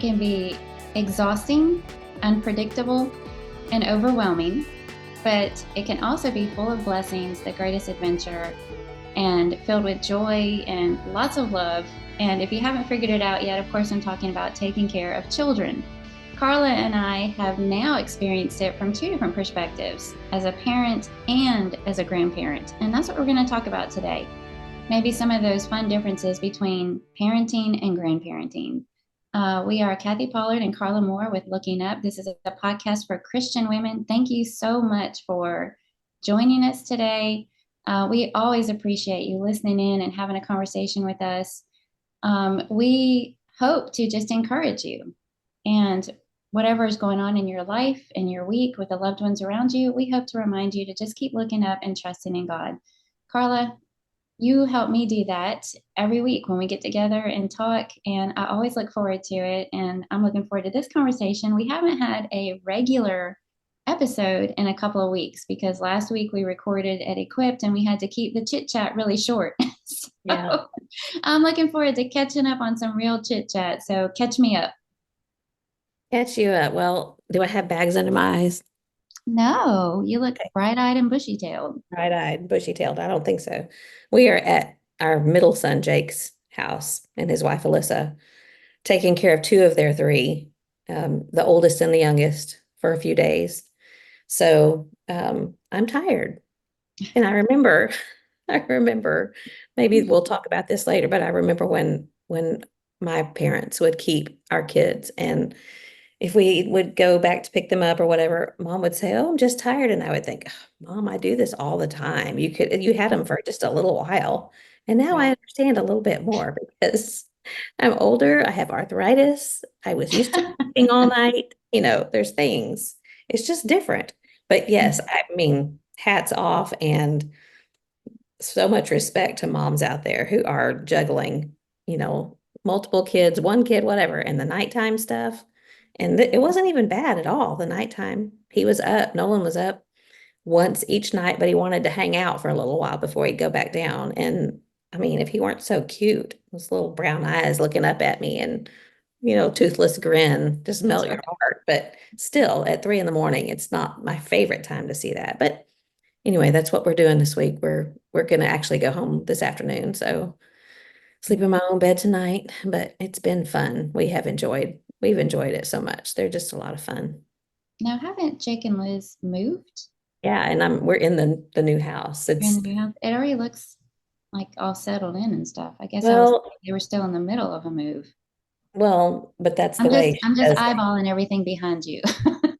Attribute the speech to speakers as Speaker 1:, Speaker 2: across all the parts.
Speaker 1: It can be exhausting, unpredictable, and overwhelming, but it can also be full of blessings, the greatest adventure, and filled with joy and lots of love. And if you haven't figured it out yet, of course, I'm talking about taking care of children. Carla and I have now experienced it from two different perspectives, as a parent and as a grandparent. And that's what we're going to talk about today. Maybe some of those fun differences between parenting and grandparenting. We are Kathy Pollard and Carla Moore with Looking Up. This is a podcast for Christian women. Thank you so much for joining us today. We always appreciate you listening in and having a conversation with us. We hope to just encourage you. And whatever is going on in your life, in your week, with the loved ones around you, we hope to remind you to just keep looking up and trusting in God. Carla, you help me do that every week when we get together and talk, and I always look forward to it. And I'm looking forward to this conversation. We haven't had a regular episode in a couple of weeks because last week we recorded at Equipped and we had to keep the chit chat really short. So
Speaker 2: Yeah.
Speaker 1: I'm looking forward to catching up on some real chit chat. So catch me up.
Speaker 2: Catch you up. Well, do I have bags under my eyes?
Speaker 1: No, you look
Speaker 2: Okay.
Speaker 1: bright-eyed and bushy-tailed.
Speaker 2: Bright-eyed, bushy-tailed. I don't think so. We are at our middle son, Jake's house, and his wife, Alyssa, taking care of two of their three, the oldest and the youngest, for a few days. So I'm tired. And I remember, I remember, maybe we'll talk about this later, but I remember when my parents would keep our kids, and if we would go back to pick them up or whatever, mom would say, "Oh, I'm just tired." And I would think, "Oh, Mom, I do this all the time. You had them for just a little while." And now I
Speaker 1: Right.
Speaker 2: understand a little bit more because I'm older. I have arthritis. I was used to sleeping all night. There's things. It's just different. But yes, I mean, hats off and so much respect to moms out there who are juggling, multiple kids, one kid, whatever, and the nighttime stuff. And it wasn't even bad at all. The nighttime, he was up. Nolan was up once each night, but he wanted to hang out for a little while before he'd go back down. And I mean, if he weren't so cute, those little brown eyes looking up at me and, toothless grin, just
Speaker 1: That's
Speaker 2: melt
Speaker 1: right.
Speaker 2: your heart. But still, at 3 in the morning, it's not my favorite time to see that. But anyway, that's what we're doing this week. We're gonna actually go home this afternoon. So sleep in my own bed tonight, but it's been fun. We've enjoyed it so much. They're just a lot of fun.
Speaker 1: Now, haven't Jake and Liz moved?
Speaker 2: Yeah, and we're in the new house.
Speaker 1: You're in
Speaker 2: It's
Speaker 1: the new house. It already looks like all settled in and stuff. I guess
Speaker 2: well,
Speaker 1: they were still in the middle of a move.
Speaker 2: but that's the
Speaker 1: I'm just
Speaker 2: way she
Speaker 1: I'm just
Speaker 2: does it.
Speaker 1: eyeballing everything behind you.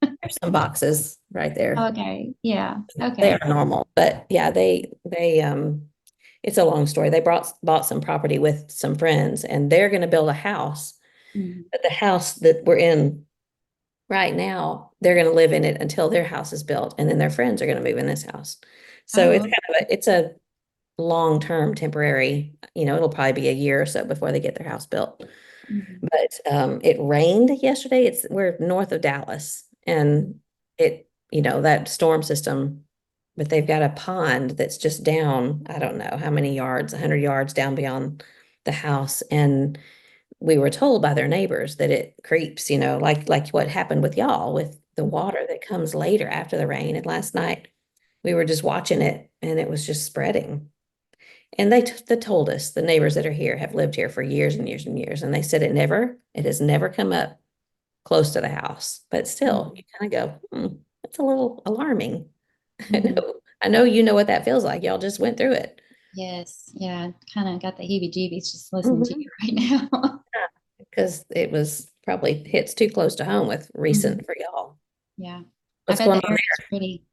Speaker 2: There's some boxes right there.
Speaker 1: Okay. Yeah.
Speaker 2: They
Speaker 1: Okay.
Speaker 2: are normal, but yeah, they it's a long story. They bought some property with some friends and they're going to build a house.
Speaker 1: Mhm.
Speaker 2: But the house that we're in right now, they're going to live in it until their house is built, and then their friends are going to move in this house. So it's
Speaker 1: Oh.
Speaker 2: kind of it's a long-term temporary, it'll probably be a year or so before they get their house built.
Speaker 1: Mhm.
Speaker 2: But it rained yesterday. We're north of Dallas, and that storm system, but they've got a pond that's just down, I don't know how many yards, 100 yards down beyond the house. And we were told by their neighbors that it creeps, like what happened with y'all with the water that comes later after the rain. And last night we were just watching it and it was just spreading. And they told us the neighbors that are here have lived here for years and years and years. And they said it has never come up close to the house. But still,
Speaker 1: Mhm.
Speaker 2: you kind of go, that's a little alarming.
Speaker 1: Mhm.
Speaker 2: I know you know what that feels like. Y'all just went through it.
Speaker 1: Yes. Yeah. Kind of got the heebie-jeebies just listening to
Speaker 2: Mhm.
Speaker 1: you right now.
Speaker 2: Because it was probably hits too close to home with
Speaker 1: Mhm.
Speaker 2: recent for y'all.
Speaker 1: Yeah. I
Speaker 2: What's
Speaker 1: bet
Speaker 2: going
Speaker 1: the
Speaker 2: on
Speaker 1: area's
Speaker 2: there?
Speaker 1: pretty.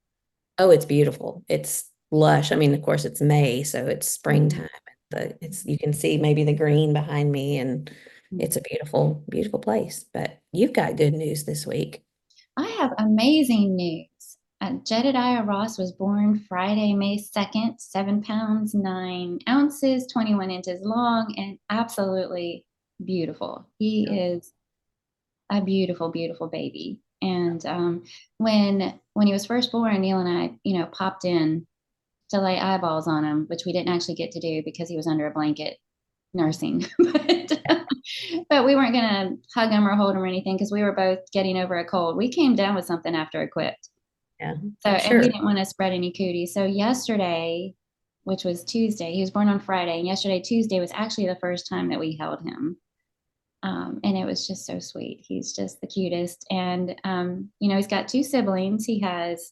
Speaker 2: Oh, it's beautiful. It's lush. I mean, of course, it's May, so it's
Speaker 1: Mhm.
Speaker 2: springtime. It's you can see maybe the green behind me, and it's
Speaker 1: Mhm.
Speaker 2: a beautiful, beautiful place. But you've got good news this week.
Speaker 1: I have amazing news. Jedediah Ross was born Friday, May 2nd, 7 pounds, 9 ounces, 21 inches long, and absolutely beautiful. He is a beautiful, beautiful baby. And when he was first born, Neil and I, popped in to lay eyeballs on him, which we didn't actually get to do because he was under a blanket nursing. But But we weren't gonna hug him or hold him or anything because we were both getting over a cold. We came down with something after it quit.
Speaker 2: Yeah,
Speaker 1: So,
Speaker 2: I'm
Speaker 1: and we
Speaker 2: sure.
Speaker 1: didn't want to spread any cooties. So yesterday, which was Tuesday, he was born on Friday, and yesterday, Tuesday, was actually the first time that we held him. And it was just so sweet. He's just the cutest. And, he's got two siblings. He has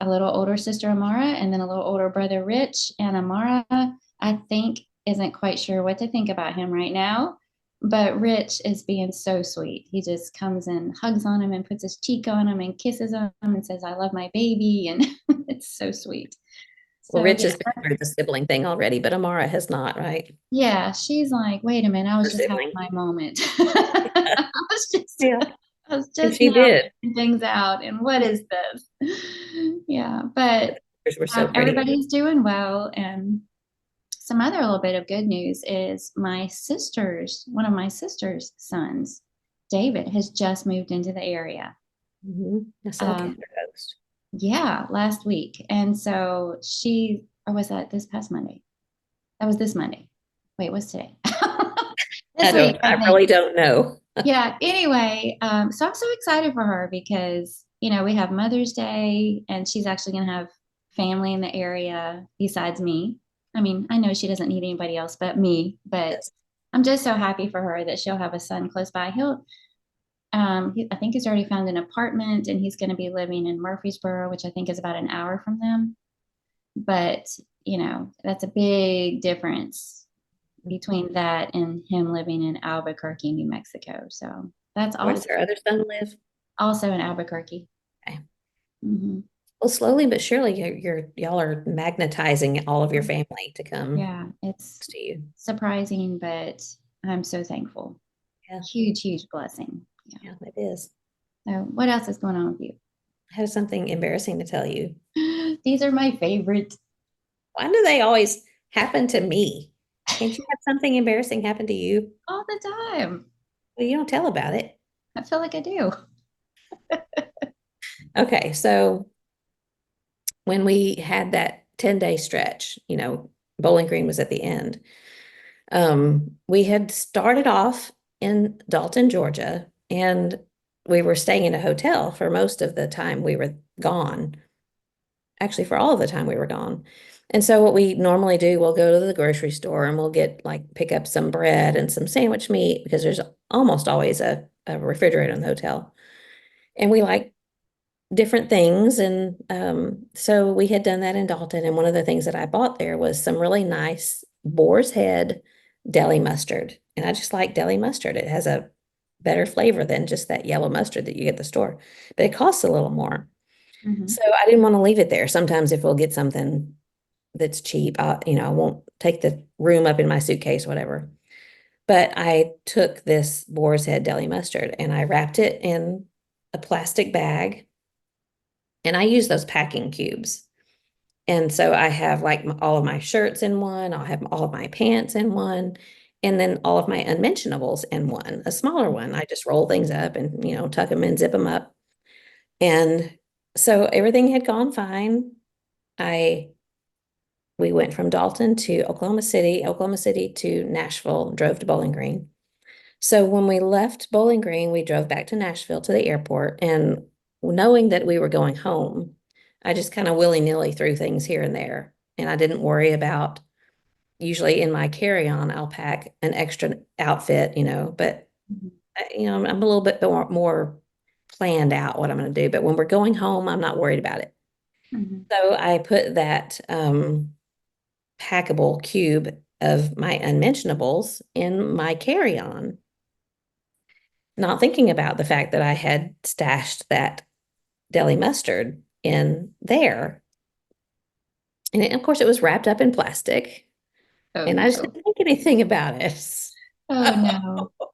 Speaker 1: a little older sister, Amara, and then a little older brother, Rich. And Amara, I think, isn't quite sure what to think about him right now. But Rich is being so sweet. He just comes and hugs on him and puts his cheek on him and kisses him and says, I love my baby. And it's so sweet.
Speaker 2: Well,
Speaker 1: So,
Speaker 2: Rich
Speaker 1: yeah,
Speaker 2: has been through the sibling thing already, but Amara has not, right?
Speaker 1: yeah, she's like, wait a minute, I
Speaker 2: Her
Speaker 1: was just having
Speaker 2: sibling.
Speaker 1: my moment. Was just
Speaker 2: Yeah.
Speaker 1: I was
Speaker 2: And
Speaker 1: just
Speaker 2: she
Speaker 1: now
Speaker 2: did.
Speaker 1: figuring things out. And what is this? Yeah, but
Speaker 2: Hers were so pretty.
Speaker 1: everybody's doing well. And some other little bit of good news is one of my sister's sons, David, has just moved into the area.
Speaker 2: I saw
Speaker 1: Um,
Speaker 2: Canada Post.
Speaker 1: yeah, last week. And so or was that this past Monday? That was this Monday. Wait, what's today? This week, I
Speaker 2: I
Speaker 1: think.
Speaker 2: really don't know.
Speaker 1: Yeah, anyway, so I'm so excited for her because, we have Mother's Day and she's actually going to have family in the area besides me. I mean, I know she doesn't need anybody else but me, but
Speaker 2: Yes.
Speaker 1: I'm just so happy for her that she'll have a son close by. I think he's already found an apartment and he's going to be living in Murfreesboro, which I think is about an hour from them. But, that's a big difference between that and him living in Albuquerque, New Mexico. So that's
Speaker 2: Where does
Speaker 1: also
Speaker 2: her other son live?
Speaker 1: also in Albuquerque.
Speaker 2: Okay.
Speaker 1: Hmm.
Speaker 2: Well, slowly but surely, y'all are magnetizing all of your family to come
Speaker 1: Yeah, it's
Speaker 2: to you.
Speaker 1: surprising, but I'm so thankful.
Speaker 2: Yeah,
Speaker 1: Huge, huge blessing. Yeah.
Speaker 2: yeah, it is.
Speaker 1: So, what else is going on with
Speaker 2: I have something embarrassing to tell you.
Speaker 1: you? These are my favorite
Speaker 2: Why do they always happen to me? Can't you have something embarrassing happen to you?
Speaker 1: all the time.
Speaker 2: Well, you don't tell about it.
Speaker 1: I feel like I do.
Speaker 2: Okay, so when we had that 10-day stretch, Bowling Green was at the end. We had started off in Dalton, Georgia, and we were staying in a hotel for most of the time we were gone. Actually, for all of the time we were gone. And so what we normally do, we'll go to the grocery store and we'll pick up some bread and some sandwich meat because there's almost always a refrigerator in the hotel. And we like different things. And so we had done that in Dalton. And one of the things that I bought there was some really nice Boar's Head deli mustard. And I just like deli mustard. It has a better flavor than just that yellow mustard that you get at the store, but it costs a little more.
Speaker 1: Hmm.
Speaker 2: So I didn't want to leave it there. Sometimes if we'll get something that's cheap, I won't take the room up in my suitcase, whatever. But I took this Boar's Head deli mustard and I wrapped it in a plastic bag and I use those packing cubes. And so I have all of my shirts in one, I'll have all of my pants in one, and then all of my unmentionables in one, a smaller one. I just roll things up and, tuck them in, zip them up. And so everything had gone fine. I we went from Dalton to Oklahoma City to Nashville, drove to Bowling Green. So when we left Bowling Green, we drove back to Nashville to the airport. And knowing that we were going home, I just kind of willy-nilly threw things here and there. And I didn't worry about, usually in my carry-on, I'll pack an extra outfit, but, I'm a little bit more planned out what I'm going to do. But when we're going home, I'm not worried about it.
Speaker 1: Hmm.
Speaker 2: So I put that packable cube of my unmentionables in my carry-on, not thinking about the fact that I had stashed that deli mustard in there. And of course, it was wrapped up in plastic,
Speaker 1: Oh
Speaker 2: and I just
Speaker 1: no.
Speaker 2: didn't think anything about it.
Speaker 1: Oh no.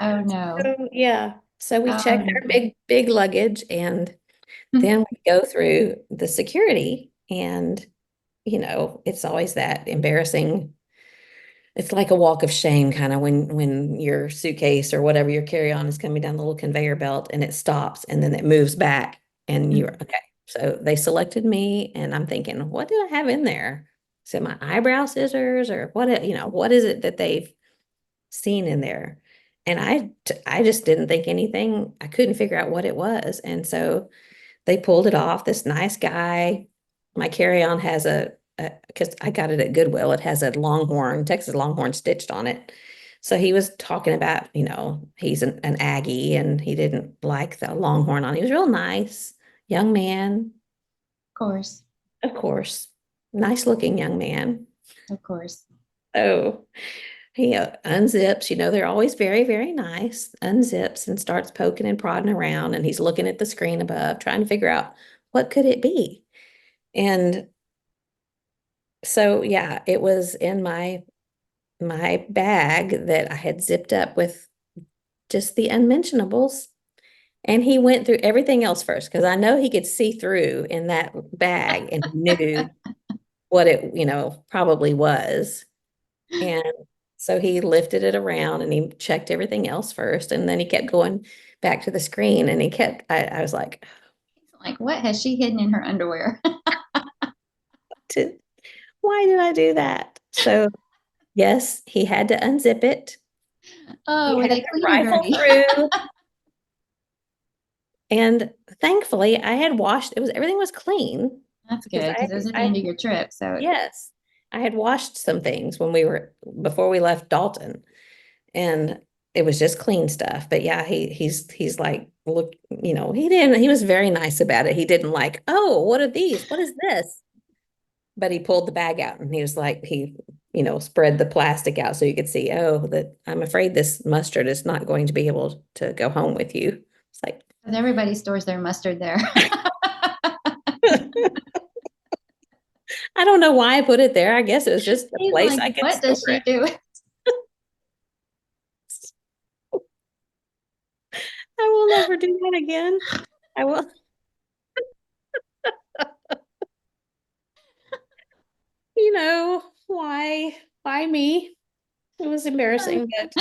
Speaker 1: Oh no.
Speaker 2: So, yeah. So we
Speaker 1: Oh
Speaker 2: checked our
Speaker 1: no.
Speaker 2: big, big luggage, and then we go through the security, and, it's always that embarrassing. It's like a walk of shame kind of when your suitcase or whatever your carry-on is coming down the little conveyor belt and it stops and then it moves back and you're okay. So they selected me and I'm thinking, what do I have in there? Is it my eyebrow scissors or what is it that they've scene in there. And I just didn't think anything, I couldn't figure out what it was. And so they pulled it off. This nice guy. My carry-on has because I got it at Goodwill, it has a Longhorn, Texas Longhorn stitched on it. So he was talking about, he's an Aggie and he didn't like the Longhorn on. He was real nice, young man,
Speaker 1: Of course.
Speaker 2: of course, nice looking young man.
Speaker 1: Of course.
Speaker 2: So he unzips, they're always very, very nice, unzips and starts poking and prodding around. And he's looking at the screen above, trying to figure out what could it be. And so, yeah, it was in my bag that I had zipped up with just the unmentionables. And he went through everything else first because I know he could see through in that bag and he knew what it, probably was. And so he lifted it around and he checked everything else first. And then he kept going back to the screen and I was like,
Speaker 1: Like, what has she hidden in her underwear?
Speaker 2: why did I do that? So, yes, he had to unzip it.
Speaker 1: Oh,
Speaker 2: He
Speaker 1: were
Speaker 2: had
Speaker 1: they
Speaker 2: to
Speaker 1: clean or
Speaker 2: rifle
Speaker 1: dirty?
Speaker 2: through. And thankfully, I had washed, everything was clean
Speaker 1: That's
Speaker 2: because
Speaker 1: good because it was at the end of your trip. So,
Speaker 2: yes, I had washed some things before we left Dalton, and it was just clean stuff. But yeah, he's like, look, he was very nice about it. He didn't like, oh, what are these? What is this? But he pulled the bag out and he was like, spread the plastic out so you could see, oh, that I'm afraid this mustard is not going to be able to go home with you. It's like,
Speaker 1: everybody stores their mustard there.
Speaker 2: I don't know why I put it there. I guess it was just a
Speaker 1: He's
Speaker 2: place
Speaker 1: like,
Speaker 2: I could
Speaker 1: what
Speaker 2: store
Speaker 1: does she
Speaker 2: it.
Speaker 1: do?
Speaker 2: I will never do that again. I will, why me? It was embarrassing, but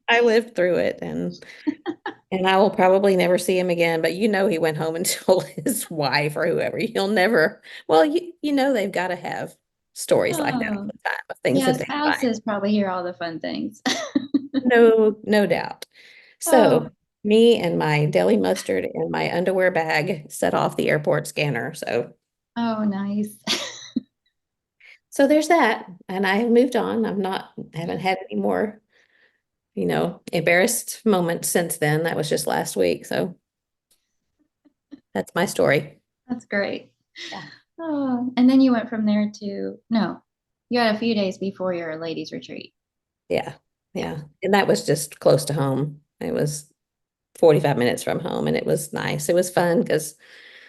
Speaker 2: I lived through it and I will probably never see him again. But he went home and told his wife or whoever. You'll never, well, they've got to have stories like that all
Speaker 1: Oh,
Speaker 2: the time of things
Speaker 1: yeah,
Speaker 2: that they find.
Speaker 1: spouses probably hear all the fun things.
Speaker 2: No, no doubt.
Speaker 1: Oh,
Speaker 2: So me and my deli mustard and my underwear bag set off the airport scanner.
Speaker 1: oh, nice.
Speaker 2: So there's that. And I have moved on. I haven't had any more, embarrassed moments since then. That was just last week. So that's my story.
Speaker 1: That's great.
Speaker 2: Yeah.
Speaker 1: Oh, and then you went from there to, no, you had a few days before your ladies' retreat.
Speaker 2: Yeah.
Speaker 1: Yeah.
Speaker 2: Yeah. And that was just close to home. It was 45 minutes from home and it was nice. It was fun because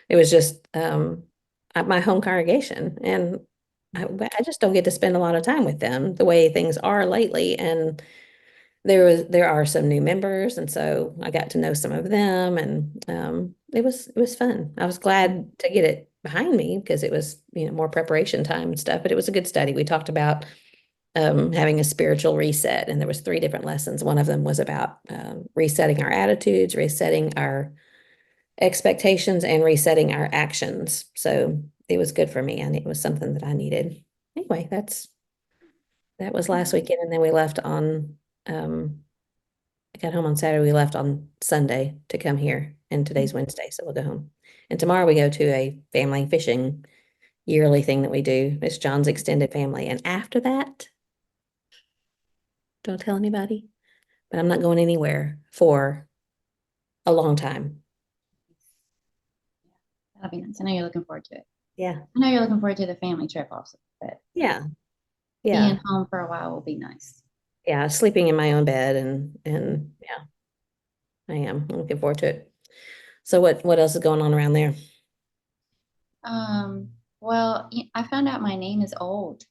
Speaker 2: it was just at my home congregation. And I just don't get to spend a lot of time with them the way things are lately. And there are some new members, and so I got to know some of them, and it was fun. I was glad to get it behind me because it was more preparation time and stuff. But it was a good study. We talked about having a spiritual reset, and there was 3 different lessons. One of them was about resetting our attitudes, resetting our expectations, and resetting our actions. So it was good for me, and it was something that I needed. Anyway, that was last weekend, and then we left on. I got home on Saturday. We left on Sunday to come here, and today's Wednesday, so we'll go home. And tomorrow we go to a family fishing yearly thing that we do. It's John's extended family, and after that, don't tell anybody, but I'm not going anywhere for a long time.
Speaker 1: That'll be nice. I know you're looking forward to it.
Speaker 2: Yeah,
Speaker 1: I know you're looking forward to the family trip also, but
Speaker 2: yeah,
Speaker 1: being
Speaker 2: yeah,
Speaker 1: home for a while will be nice.
Speaker 2: yeah. Sleeping in my own bed, and yeah, I am. I'm looking forward to it. So what else is going on around there?
Speaker 1: Well, I found out my name is old.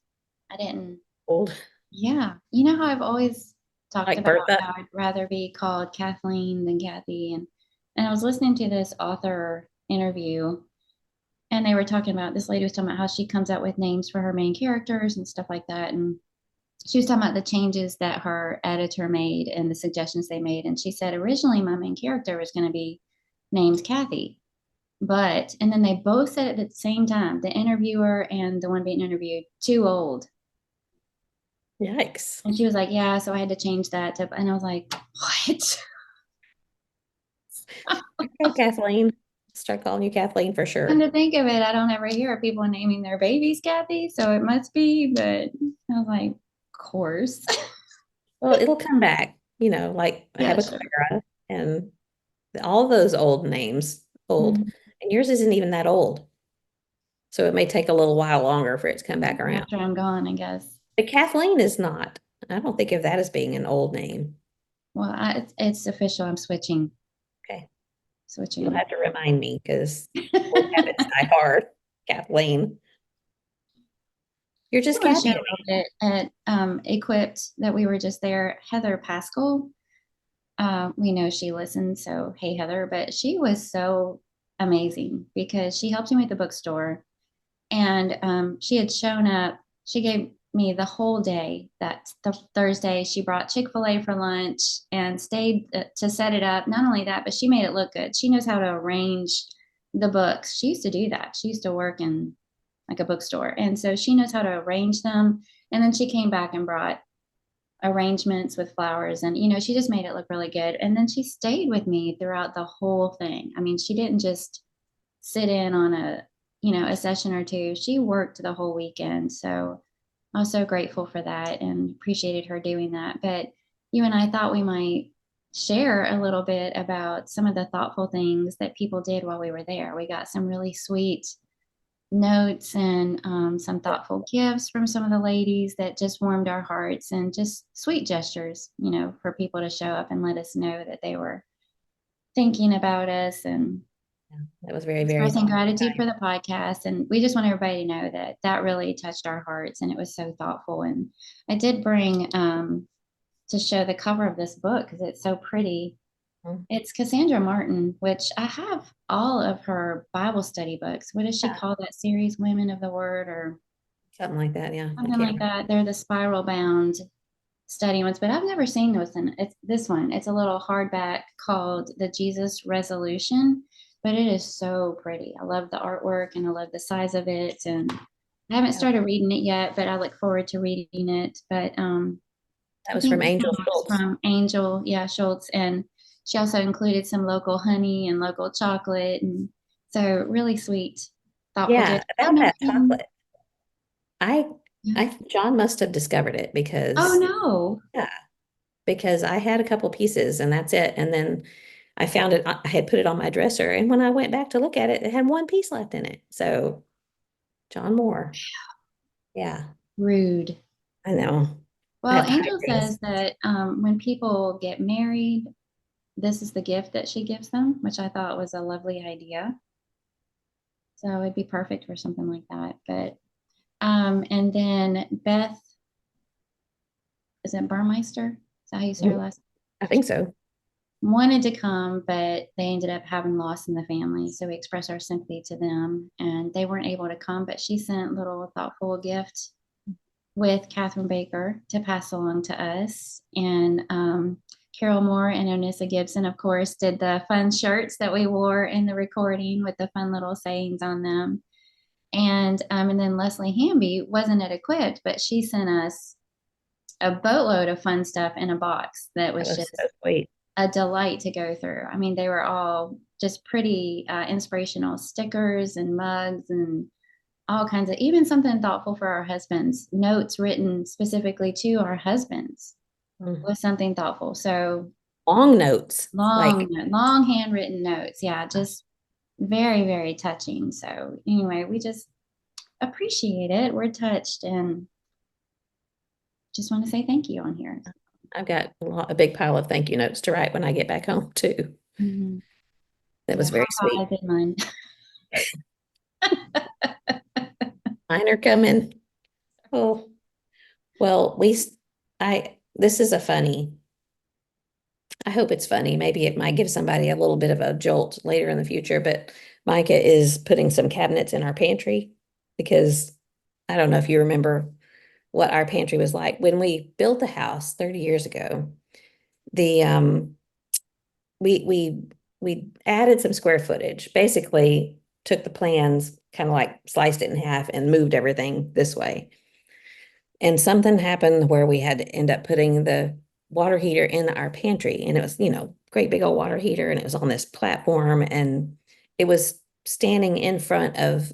Speaker 1: I didn't,
Speaker 2: Old,
Speaker 1: yeah. You know how I've always talked
Speaker 2: like
Speaker 1: about
Speaker 2: Bertha?
Speaker 1: how I'd rather be called Kathleen than Kathy, and I was listening to this author interview, and they were talking about, this lady was talking about how she comes up with names for her main characters and stuff like that, and she was talking about the changes that her editor made and the suggestions they made, and she said originally my main character was going to be named Kathy. But, and then they both said it at the same time, the interviewer and the one being interviewed, too old.
Speaker 2: Yikes.
Speaker 1: And she was like, yeah, so I had to change that to, and I was like, what?
Speaker 2: Okay, Kathleen. Start calling you Kathleen for
Speaker 1: And
Speaker 2: sure.
Speaker 1: to think of it, I don't ever hear of people naming their babies Kathy, so it must be, but I was like, of course.
Speaker 2: Well, it'll come back, like
Speaker 1: Yeah, sure.
Speaker 2: Habakkuk and all those old names, old.
Speaker 1: Mhm.
Speaker 2: And yours isn't even that old. So it may take a little while longer for it to come back around.
Speaker 1: After I'm gone, I guess.
Speaker 2: But Kathleen is not. I don't think of that as being an old name.
Speaker 1: Well, it's official. I'm
Speaker 2: Okay. You'll
Speaker 1: switching.
Speaker 2: have to remind me because old habits die hard. Kathleen. You're
Speaker 1: I
Speaker 2: just
Speaker 1: want to share
Speaker 2: Kathy
Speaker 1: a
Speaker 2: to
Speaker 1: little
Speaker 2: me.
Speaker 1: bit at Equipped that we were just there. Heather Pascal, we know she listened, so hey Heather, but she was so amazing because she helped me with the bookstore, and she had shown up. She gave me the whole day. That the Thursday she brought Chick-fil-A for lunch and stayed to set it up. Not only that, but she made it look good. She knows how to arrange the books. She used to do that. She used to work in like a bookstore, and so she knows how to arrange them. And then she came back and brought arrangements with flowers, and she just made it look really good. And then she stayed with me throughout the whole thing. I mean, she didn't just sit in on a session or two. She worked the whole weekend. So I was so grateful for that and appreciated her doing that. But you and I thought we might share a little bit about some of the thoughtful things that people did while we were there. We got some really sweet notes and some thoughtful gifts from some of the ladies that just warmed our hearts, and just sweet gestures, for people to show up and let us know that they were thinking about us and
Speaker 2: Yeah, that was very, very
Speaker 1: expressing
Speaker 2: thoughtful.
Speaker 1: gratitude for the podcast. And we just want everybody to know that that really touched our hearts and it was so thoughtful. And I did bring to show the cover of this book because it's so pretty.
Speaker 2: Mhm.
Speaker 1: It's Cassandra Martin, which I have all of her Bible study books. What does she
Speaker 2: Yeah,
Speaker 1: call that series? Women of the Word or
Speaker 2: something like that. Yeah, I
Speaker 1: something
Speaker 2: can't
Speaker 1: like
Speaker 2: remember.
Speaker 1: that. They're the spiral bound study ones, but I've never seen those. And it's this one. It's a little hardback called The Jesus Resolution, but it is so pretty. I love the artwork and I love the size of it. And I haven't
Speaker 2: Yeah,
Speaker 1: started reading it yet, but I look forward to reading it. But
Speaker 2: that
Speaker 1: I
Speaker 2: was
Speaker 1: think
Speaker 2: from
Speaker 1: this
Speaker 2: Angel
Speaker 1: one was
Speaker 2: Schultz.
Speaker 1: from Angel, yeah, Schultz, and she also included some local honey and local chocolate, and so really sweet, thoughtful
Speaker 2: Yeah,
Speaker 1: gesture. I've
Speaker 2: about
Speaker 1: never
Speaker 2: that
Speaker 1: seen.
Speaker 2: chocolate. I,
Speaker 1: Yeah.
Speaker 2: John must have discovered it
Speaker 1: Oh
Speaker 2: because,
Speaker 1: no,
Speaker 2: yeah, because I had a couple pieces and that's it. And then I found it, I had put it on my dresser. And when I went back to look at it, it had one piece left in it. So, John Moore. Yeah,
Speaker 1: rude.
Speaker 2: I know. I
Speaker 1: Well,
Speaker 2: have to hide
Speaker 1: Angel
Speaker 2: things.
Speaker 1: says that when people get married, this is the gift that she gives them, which I thought was a lovely idea. So it'd be perfect for something like that. But and then Beth, is it Burmeister? Is that how you say her
Speaker 2: Mhm.
Speaker 1: last?
Speaker 2: I think so.
Speaker 1: Wanted to come, but they ended up having loss in the family. So we express our sympathy to them, and they weren't able to come. But she sent a little thoughtful gift with Catherine Baker to pass along to us. And Carol Moore and Onissa Gibson, of course, did the fun shirts that we wore in the recording with the fun little sayings on them. And then Leslie Hamby wasn't at Equipped, but she sent us a boatload of fun stuff in a box that
Speaker 2: That
Speaker 1: was
Speaker 2: was so
Speaker 1: just
Speaker 2: sweet.
Speaker 1: a delight to go through. I mean, they were all just pretty inspirational stickers and mugs and all kinds of, even something thoughtful for our husbands, notes written specifically to our husbands
Speaker 2: Mm.
Speaker 1: was something thoughtful. So
Speaker 2: Long notes.
Speaker 1: long,
Speaker 2: Like,
Speaker 1: long handwritten notes. Yeah, just very, very touching. So anyway, we just appreciate it. We're touched and just want to say thank you on here.
Speaker 2: I've got a big pile of thank you notes to write when I get back home too.
Speaker 1: Mhm.
Speaker 2: That
Speaker 1: Yeah,
Speaker 2: was very
Speaker 1: I
Speaker 2: sweet.
Speaker 1: did mine.
Speaker 2: Mine are coming. Oh, well, this is a funny. I hope it's funny. Maybe it might give somebody a little bit of a jolt later in the future, but Micah is putting some cabinets in our pantry because I don't know if you remember what our pantry was like when we built the house 30 years ago. The we we we added some square footage. Basically, took the plans, kind of like sliced it in half and moved everything this way. And something happened where we had to end up putting the water heater in our pantry. And it was, great big old water heater. And it was on this platform. And it was standing in front of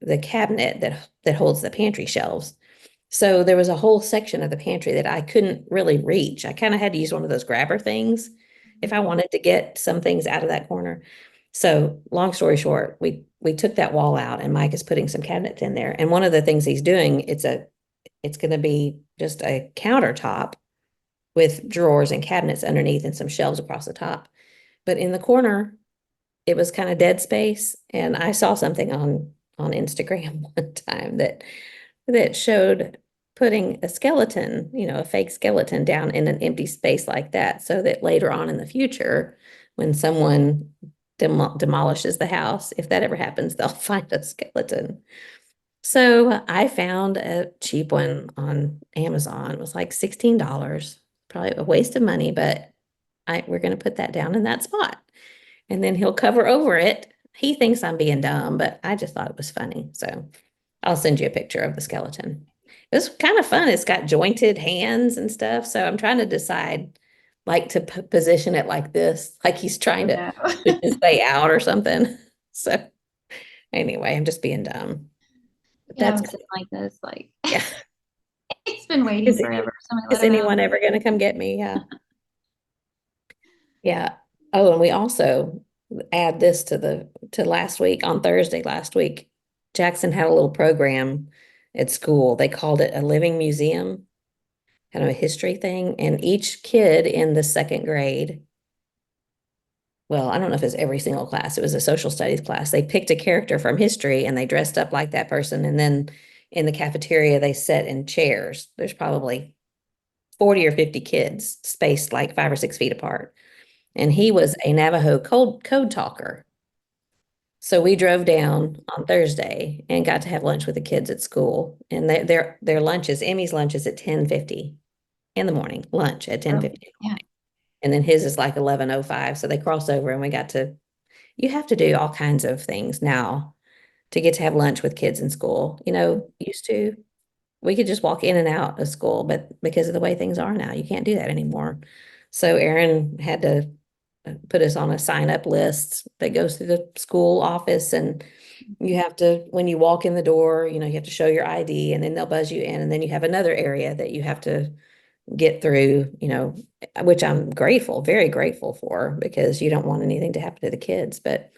Speaker 2: the cabinet that holds the pantry shelves. So there was a whole section of the pantry that I couldn't really reach. I kind of had to use one of those grabber things if I wanted to get some things out of that corner. So long story short, we took that wall out and Mike is putting some cabinets in there. And one of the things he's doing, it's going to be just a countertop with drawers and cabinets underneath and some shelves across the top. But in the corner, it was kind of dead space. And I saw something on Instagram one time that showed putting a skeleton, a fake skeleton down in an empty space like that, so that later on in the future, when someone demolishes the house, if that ever happens, they'll find a skeleton. So I found a cheap one on Amazon. It was like $16. Probably a waste of money, but we're going to put that down in that spot. And then he'll cover over it. He thinks I'm being dumb, but I just thought it was funny. So I'll send you a picture of the skeleton. It was kind of fun. It's got jointed hands and stuff. So I'm trying to decide, like, to position it like this, like he's trying
Speaker 1: Oh,
Speaker 2: to
Speaker 1: no.
Speaker 2: push his way out or something. So anyway, I'm just being dumb. But
Speaker 1: Yeah,
Speaker 2: that's
Speaker 1: I'm sitting like this, like
Speaker 2: yeah.
Speaker 1: it's been waiting
Speaker 2: Is,
Speaker 1: forever. Somebody let
Speaker 2: is
Speaker 1: him out.
Speaker 2: anyone ever going to come get me? Yeah. Yeah. Oh, and we also add this to last week on Thursday last week. Jackson had a little program at school. They called it a living museum, kind of a history thing. And each kid in the second grade, well, I don't know if it's every single class, it was a social studies class. They picked a character from history and they dressed up like that person. And then in the cafeteria, they sat in chairs. There's probably 40 or 50 kids spaced like 5 or 6 feet apart. And he was a Navajo code talker. So we drove down on Thursday and got to have lunch with the kids at school. And their lunches, Emmy's lunch is at 10:50 in the morning, lunch at
Speaker 1: Oh,
Speaker 2: 10:50.
Speaker 1: yeah.
Speaker 2: And then his is like 11:05. So they cross over and we got to, you have to do all kinds of things now to get to have lunch with kids in school. Used to, we could just walk in and out of school, but because of the way things are now, you can't do that anymore. So Aaron had to put us on a sign up list that goes through the school office, and you have to, when you walk in the door, you have to show your ID and then they'll buzz you in, and then you have another area that you have to get through, which I'm grateful, very grateful for, because you don't want anything to happen to the kids. But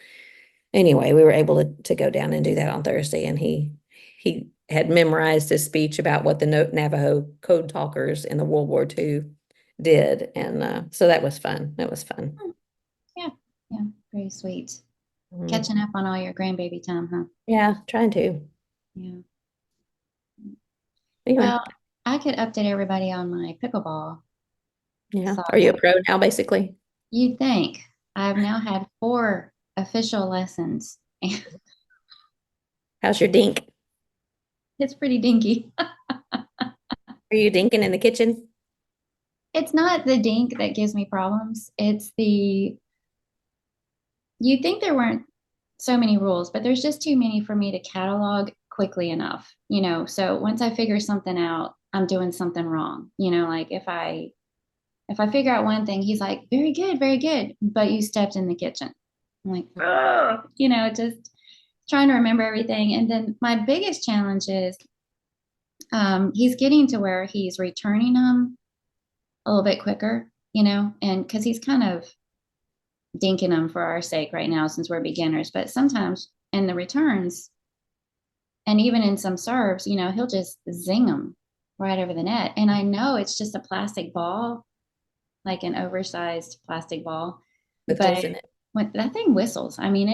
Speaker 2: anyway, we were able to go down and do that on Thursday, and he had memorized his speech about what the Navajo code talkers in the World War II did, and so that was fun. That was fun.
Speaker 1: Yeah. Yeah. Very sweet.
Speaker 2: Mhm.
Speaker 1: Catching up on all your grandbaby time, huh?
Speaker 2: Yeah, trying to.
Speaker 1: Yeah.
Speaker 2: Anyway,
Speaker 1: Well, I could update everybody on my pickleball
Speaker 2: yeah. Are you a
Speaker 1: saga.
Speaker 2: pro now, basically?
Speaker 1: You'd think I've now had 4 official lessons.
Speaker 2: How's your dink?
Speaker 1: It's pretty dinky.
Speaker 2: Are you dinking in the kitchen?
Speaker 1: It's not the dink that gives me problems. It's you'd think there weren't so many rules, but there's just too many for me to catalog quickly enough, So once I figure something out, I'm doing something wrong. Like if I figure out one thing, he's like, very good, but you stepped in the kitchen. I'm like, "Ugh," just trying to remember everything. And then my biggest challenge is he's getting to where he's returning them a little bit quicker, and because he's kind of dinking them for our sake right now since we're beginners. But sometimes in the returns and even in some serves, he'll just zing them right over the net. And I know it's just a plastic ball, like an oversized plastic ball,
Speaker 2: With
Speaker 1: but
Speaker 2: holes in it.
Speaker 1: when that thing whistles, I mean,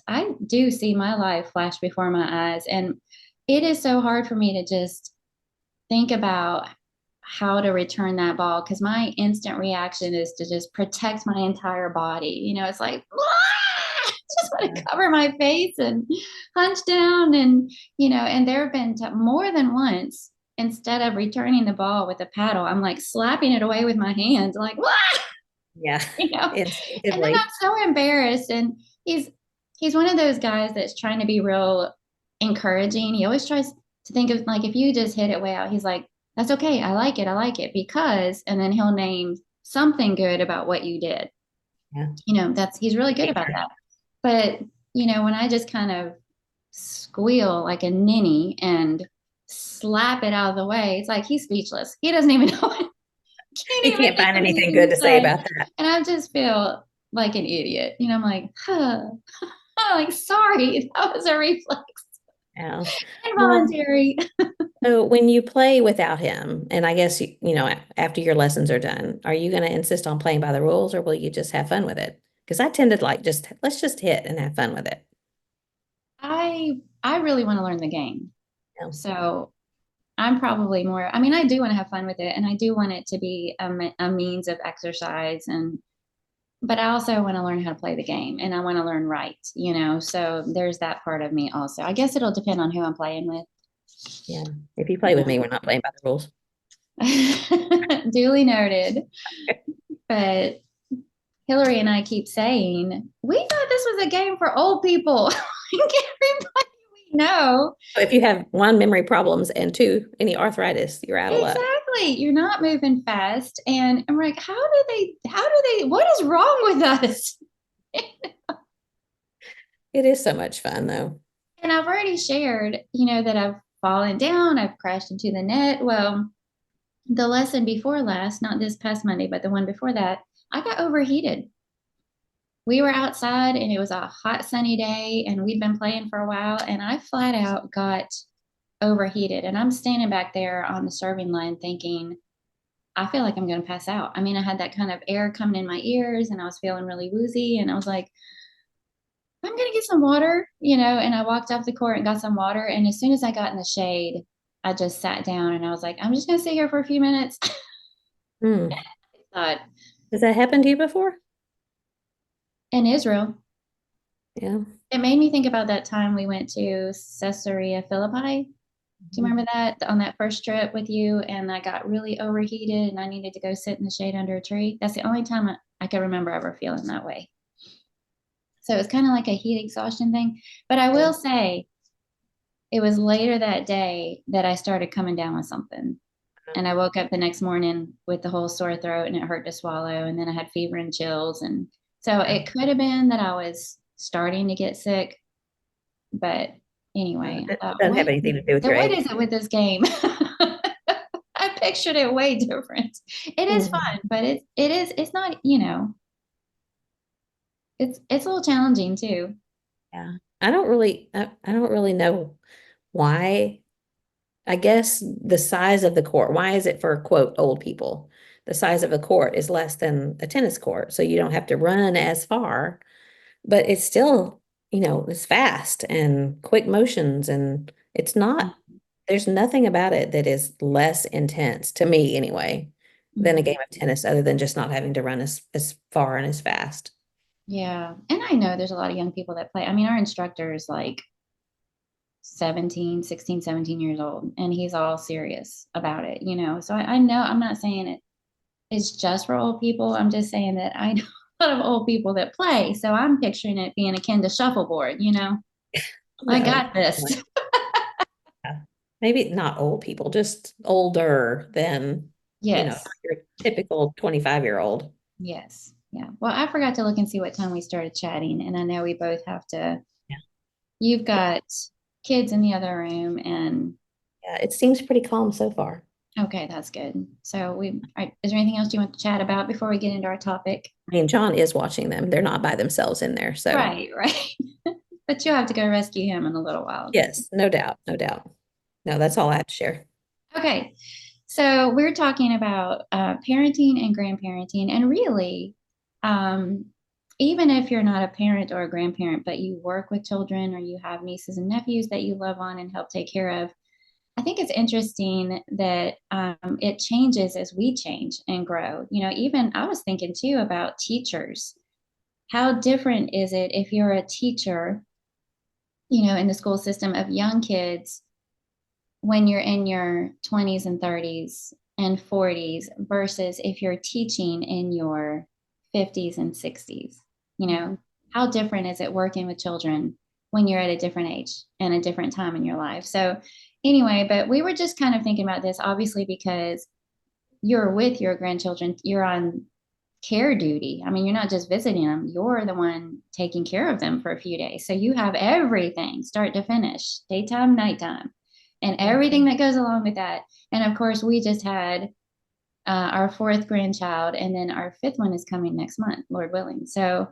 Speaker 1: I do see my life flash before my eyes. And it is so hard for me to just think about how to return that ball because my instant reaction is to just protect my entire body. It's like, just want to cover my face and hunch down. And there have been more than once, instead of returning the ball with a paddle, I'm like slapping it away with my hands, like,
Speaker 2: Yeah,
Speaker 1: you know, and then I'm
Speaker 2: instinctively.
Speaker 1: so embarrassed. And he's one of those guys that's trying to be real encouraging. He always tries to think of like if you just hit it way out, he's like, that's okay. I like it because, and then he'll name something good about what you did.
Speaker 2: Yeah.
Speaker 1: He's really good about that. But, when I just kind of squeal like a ninny and slap it out of the way, it's like he's speechless. He doesn't even know what, can't
Speaker 2: You
Speaker 1: even
Speaker 2: can't
Speaker 1: think
Speaker 2: find
Speaker 1: of
Speaker 2: anything
Speaker 1: anything
Speaker 2: good
Speaker 1: to
Speaker 2: to say
Speaker 1: say.
Speaker 2: about that.
Speaker 1: And I just feel like an idiot. I'm like, I'm like, sorry, that was a reflex.
Speaker 2: Yeah. Well,
Speaker 1: Involuntary.
Speaker 2: so when you play without him, and I guess after your lessons are done, are you going to insist on playing by the rules, or will you just have fun with it? Because I tend to like just let's just hit and have fun with it.
Speaker 1: I really want to learn the game.
Speaker 2: Yeah.
Speaker 1: So I'm probably more, I mean, I do want to have fun with it and I do want it to be a means of exercise but I also want to learn how to play the game and I want to learn right. So there's that part of me also. I guess it'll depend on who I'm playing with.
Speaker 2: Yeah. If you play with me, we're not playing by the rules.
Speaker 1: Duly noted. But Hillary and I keep saying, we thought this was a game for old people. Everybody we know.
Speaker 2: If you have one, memory problems, and two, any arthritis, you're out of luck.
Speaker 1: Exactly. You're not moving fast. And I'm like, what is wrong with us?
Speaker 2: It is so much fun, though.
Speaker 1: And I've already shared, that I've fallen down, I've crashed into the net. Well, the lesson before last, not this past Monday, but the one before that, I got overheated. We were outside and it was a hot, sunny day, and we'd been playing for a while, and I flat out got overheated. And I'm standing back there on the serving line thinking, I feel like I'm going to pass out. I mean, I had that kind of air coming in my ears and I was feeling really woozy. And I was like, I'm going to get some water. And I walked off the court and got some water. And as soon as I got in the shade, I just sat down and I was like, I'm just going to sit here for a few minutes.
Speaker 2: Hmm.
Speaker 1: Thought
Speaker 2: Has that happened to you before?
Speaker 1: in Israel,
Speaker 2: Yeah.
Speaker 1: it made me think about that time we went to Caesarea Philippi. Do you
Speaker 2: Mhm.
Speaker 1: remember that on that first trip with you? And I got really overheated and I needed to go sit in the shade under a tree. That's the only time I can remember ever feeling that way. So it's kind of like a heat exhaustion thing. But I will say it was later that day that I started coming down with something. And I woke up the next morning with the whole sore throat and it hurt to swallow. And then I had fever and chills. And so it could have been that I was starting to get sick. But anyway, I
Speaker 2: It
Speaker 1: thought,
Speaker 2: doesn't have anything to do with your
Speaker 1: what
Speaker 2: age.
Speaker 1: is it with this game? I pictured it way different. It is
Speaker 2: Mhm.
Speaker 1: fun, but it's not, it's a little challenging too.
Speaker 2: Yeah. I don't really know why. I guess the size of the court, why is it for quote old people? The size of a court is less than a tennis court, so you don't have to run as far, but it's still, it's fast and quick motions, and there's nothing about it that is less intense to me anyway than a
Speaker 1: Mhm.
Speaker 2: game of tennis, other than just not having to run as far and as fast.
Speaker 1: Yeah. And I know there's a lot of young people that play. I mean, our instructor is like 17, 16, 17 years old, and he's all serious about it. So I know I'm not saying it's just for old people. I'm just saying that I know a lot of old people that play. So I'm picturing it being akin to shuffleboard. I
Speaker 2: No,
Speaker 1: got this.
Speaker 2: yeah. Maybe not old people, just older than,
Speaker 1: Yes.
Speaker 2: your typical 25-year-old.
Speaker 1: Yes. Yeah. Well, I forgot to look and see what time we started chatting. And I know we both have to,
Speaker 2: Yeah.
Speaker 1: you've got kids in the other room. And
Speaker 2: Yeah, it seems pretty calm so far.
Speaker 1: okay, that's good. So is there anything else you want to chat about before we get into our topic?
Speaker 2: I mean, John is watching them. They're not by themselves in there. So,
Speaker 1: Right, right. But you'll have to go rescue him in a little while.
Speaker 2: yes, no doubt, no doubt. No, that's all I have to share.
Speaker 1: Okay. So we're talking about parenting and grandparenting. And really, um, even if you're not a parent or a grandparent, but you work with children or you have nieces and nephews that you love on and help take care of, I think it's interesting that it changes as we change and grow. Even I was thinking too about teachers. How different is it if you're a teacher, in the school system of young kids when you're in your 20s and 30s and 40s versus if you're teaching in your 50s and 60s?
Speaker 2: Mhm.
Speaker 1: How different is it working with children when you're at a different age and a different time in your life? So anyway, but we were just kind of thinking about this, obviously, because you're with your grandchildren, you're on care duty. I mean, you're not just visiting them, you're the one taking care of them for a few days. So you have everything start to finish, daytime, nighttime, and everything that goes along with that. And of course, we just had our fourth grandchild, and then our fifth one is coming next month, Lord willing. So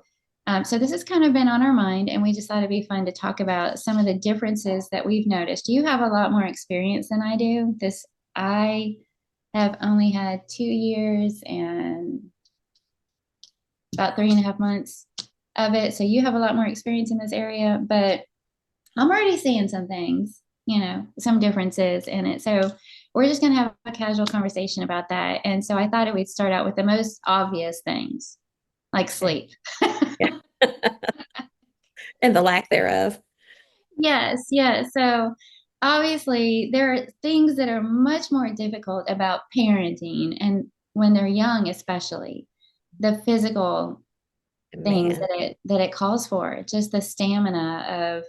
Speaker 1: this has kind of been on our mind, and we just thought it'd be fun to talk about some of the differences that we've noticed. You have a lot more experience than I do. I have only had 2 years and about 3.5 months of it. So you have a lot more experience in this area, but I'm already seeing some things, some differences in it. So we're just going to have a casual conversation about that. And so I thought it would start out with the most obvious things, like sleep.
Speaker 2: Yeah. And the lack thereof.
Speaker 1: Yes, yes. So obviously, there are things that are much more difficult about parenting, and when they're young, especially the physical things
Speaker 2: Man,
Speaker 1: that it calls for, just the stamina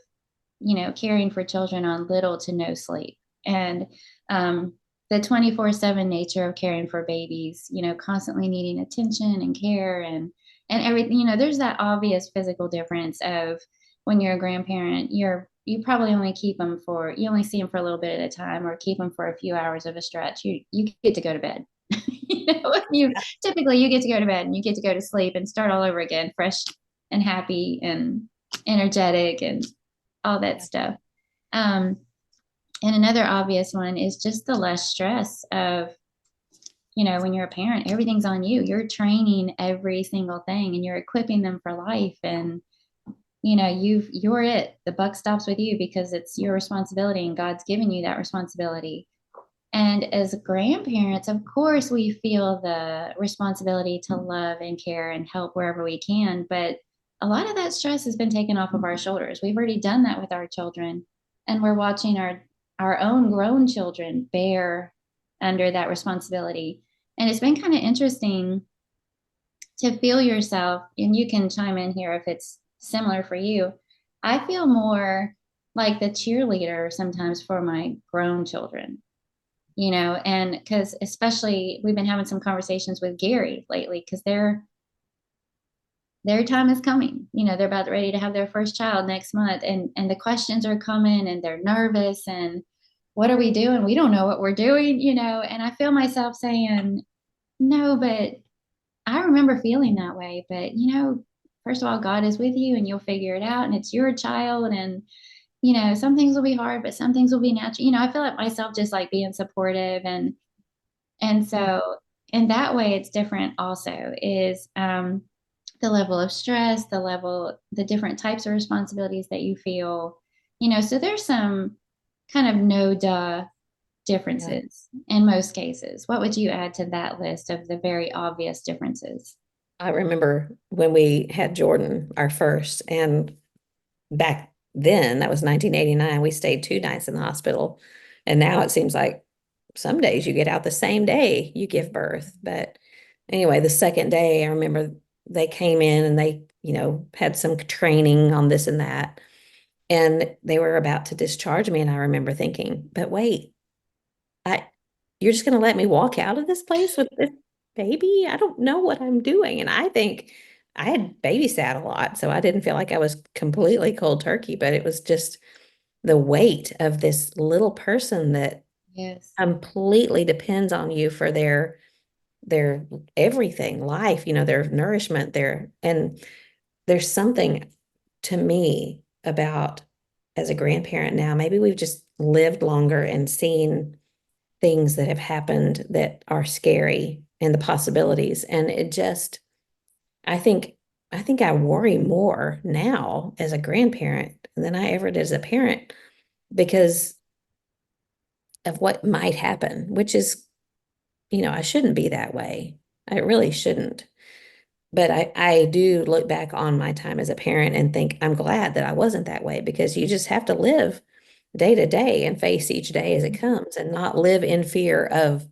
Speaker 1: of caring for children on little to no sleep, and the 24/7 nature of caring for babies, constantly needing attention and care and everything. There's that obvious physical difference of when you're a grandparent, you probably only you only see them for a little bit at a time, or keep them for a few hours of a stretch. You get to go to bed. You
Speaker 2: yeah,
Speaker 1: typically you get to go to bed and you get to go to sleep and start all over again, fresh and happy and energetic and all that
Speaker 2: yeah,
Speaker 1: stuff. Um, and another obvious one is just the less stress of, when you're a parent, everything's on you. You're training every single thing and you're equipping them for life. And, you're it. The buck stops with you because it's your responsibility and God's given you that responsibility. And as grandparents, of course, we feel the responsibility to love and care and help wherever we can. But a lot of that stress has been taken off of our shoulders. We've already done that with our children, and we're watching our own grown children bear under that responsibility. And it's been kind of interesting to feel yourself, and you can chime in here if it's similar for you. I feel more like the cheerleader sometimes for my grown children, and because especially we've been having some conversations with Gary lately because their time is coming. They're about ready to have their first child next month, and the questions are coming and they're nervous, and what are we doing? We don't know what we're doing, and I feel myself saying, no, but I remember feeling that way. But first of all, God is with you and you'll figure it out, and it's your child, and some things will be hard, but some things will be natural. I feel like myself just like being supportive, and so in that way it's different also, is the level of stress, the different types of responsibilities that you feel, so there's some kind of no duh
Speaker 2: yeah.
Speaker 1: differences in most cases. What would you add to that list of the very obvious differences?
Speaker 2: I remember when we had Jordan, our first, and back then, that was 1989, we stayed 2 nights in the hospital. And now it seems like some days you get out the same day you give birth. But anyway, the second day, I remember they came in and they, had some training on this and that. And they were about to discharge me. And I remember thinking, but wait, I you're just going to let me walk out of this place with this baby? I don't know what I'm doing. And I think I had babysat a lot, so I didn't feel like I was completely cold turkey, but it was just the weight of this little person that
Speaker 1: Yes.
Speaker 2: completely depends on you for their everything, life, their nourishment, and there's something to me about as a grandparent now, maybe we've just lived longer and seen things that have happened that are scary and the possibilities. And it just, I think, I think I worry more now as a grandparent than I ever did as a parent because of what might happen, which is, I shouldn't be that way. I really shouldn't. But I do look back on my time as a parent and think I'm glad that I wasn't that way because you just have to live day to day and face each day as it comes and not live in fear of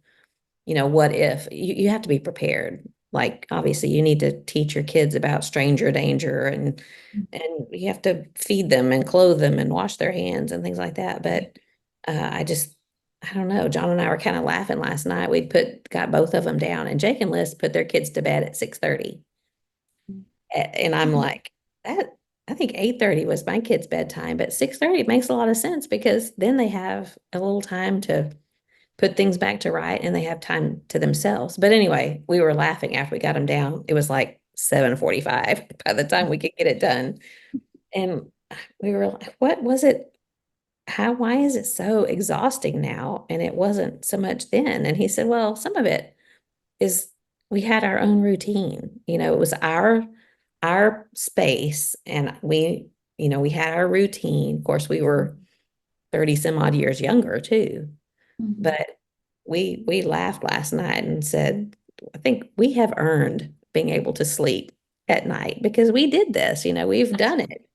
Speaker 2: what if you have to be prepared. Like obviously you need to teach your kids about stranger danger and you have to feed them and clothe them and wash their hands and things like that. But I just, I don't know. John and I were kind of laughing last night. Got both of them down, and Jake and Liz put their kids to bed at 6:30. And I'm like, that, I think 8:30 was my kid's bedtime, but 6:30 makes a lot of sense because then they have a little time to put things back to right and they have time to themselves. But anyway, we were laughing after we got them down. It was like 7:45 by the time we could get it done. And we were like, what was it? Why is it so exhausting now? And it wasn't so much then. And he said, well, some of it is we had our own routine. It was our space and we had our routine. Of course, we were 30 some odd years younger too.
Speaker 1: Mhm.
Speaker 2: But we laughed last night and said, I think we have earned being able to sleep at night because we did this, we've done it.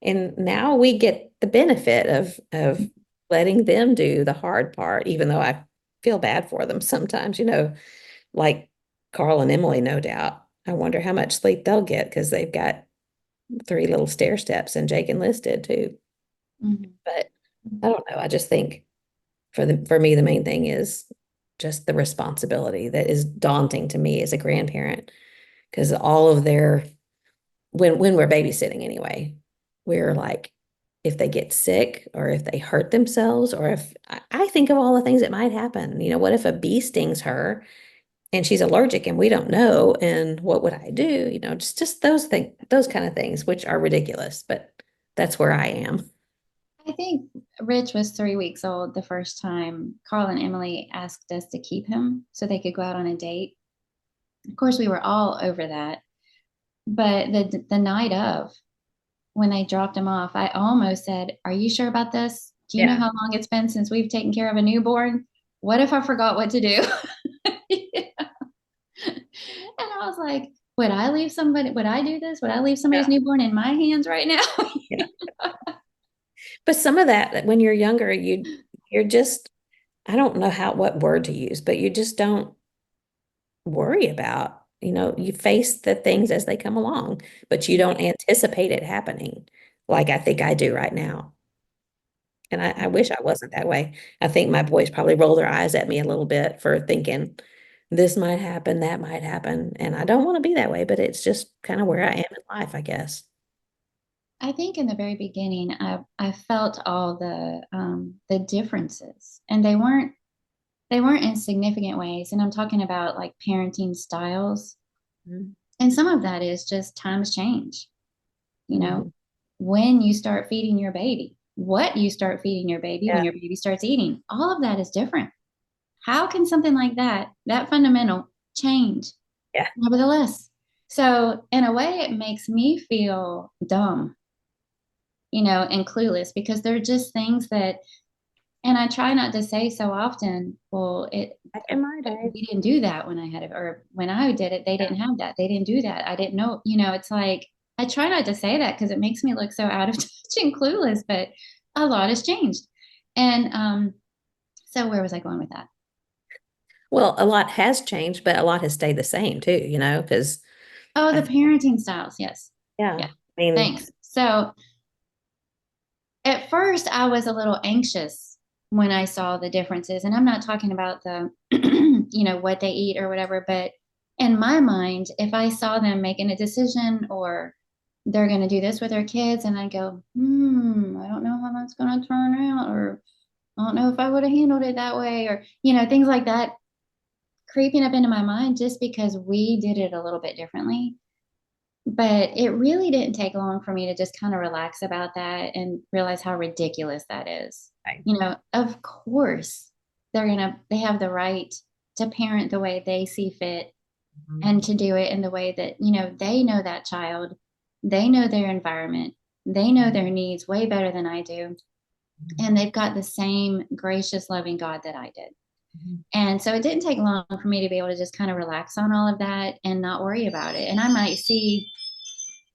Speaker 2: And now we get the benefit of letting them do the hard part, even though I feel bad for them sometimes, like Carl and Emily, no doubt. I wonder how much sleep they'll get because they've got three little stair steps and Jake and Liz did too.
Speaker 1: Mhm.
Speaker 2: But I don't know. I just think for me, the main thing is just the responsibility that is daunting to me as a grandparent because all of their when we're babysitting anyway, we're like, if they get sick or if they hurt themselves, or if I think of all the things that might happen. What if a bee stings her and she's allergic and we don't know? And what would I do? Just those kind of things, which are ridiculous, but that's where I am.
Speaker 1: I think Rich was 3 weeks old the first time Carl and Emily asked us to keep him so they could go out on a date. Of course, we were all over that. But the night of, when they dropped him off, I almost said, "Are you sure about this? Do you know
Speaker 2: Yeah.
Speaker 1: how long it's been since we've taken care of a newborn? What if I forgot what to do?" And I was like, would I do this? Would I leave somebody's
Speaker 2: Yeah.
Speaker 1: newborn in my hands right now?
Speaker 2: Yeah. But some of that when you're younger, you're just, I don't know what word to use, but you just don't worry about, you face the things as they come along, but you don't anticipate it happening like I think I do right now. And I wish I wasn't that way. I think my boys probably roll their eyes at me a little bit for thinking this might happen, that might happen. And I don't want to be that way, but it's just kind of where I am in life, I guess.
Speaker 1: I think in the very beginning, I felt all the differences, and they weren't in significant ways. And I'm talking about like parenting styles,
Speaker 2: Mhm.
Speaker 1: and some of that is just times change. You know,
Speaker 2: Mhm.
Speaker 1: when you start feeding your baby, what you start feeding your baby when
Speaker 2: Yeah,
Speaker 1: your baby starts eating, all of that is different. How can something like that fundamental, change?
Speaker 2: yeah,
Speaker 1: Nevertheless, so in a way, it makes me feel dumb, and clueless because they're just things that, and I try not to say so often, well,
Speaker 2: back in my day.
Speaker 1: we didn't do that when I had it, or when I did it, they
Speaker 2: Yeah,
Speaker 1: didn't have that. They didn't do that. I didn't know, it's like, I try not to say that because it makes me look so out of touch and clueless, but a lot has changed. And so where was I going with that?
Speaker 2: well, a lot has changed, but a lot has stayed the same too, because
Speaker 1: Oh, the
Speaker 2: I,
Speaker 1: parenting styles. Yes.
Speaker 2: yeah,
Speaker 1: Yeah.
Speaker 2: I mean,
Speaker 1: Thanks. So at first, I was a little anxious when I saw the differences. And I'm not talking about the, what they eat or whatever, but in my mind, if I saw them making a decision or they're going to do this with their kids, and I go, I don't know how that's going to turn out, or I don't know if I would have handled it that way, or, things like that creeping up into my mind just because we did it a little bit differently. But it really didn't take long for me to just kind of relax about that and realize how ridiculous that is.
Speaker 2: I,
Speaker 1: Of course, they have the right to parent the way they see fit
Speaker 2: mhm,
Speaker 1: and to do it in the way that, they know that child, they know their environment, they know their needs way better than I do.
Speaker 2: mhm,
Speaker 1: And they've got the same gracious, loving God that I did.
Speaker 2: mhm.
Speaker 1: And so it didn't take long for me to be able to just kind of relax on all of that and not worry about it. And I might see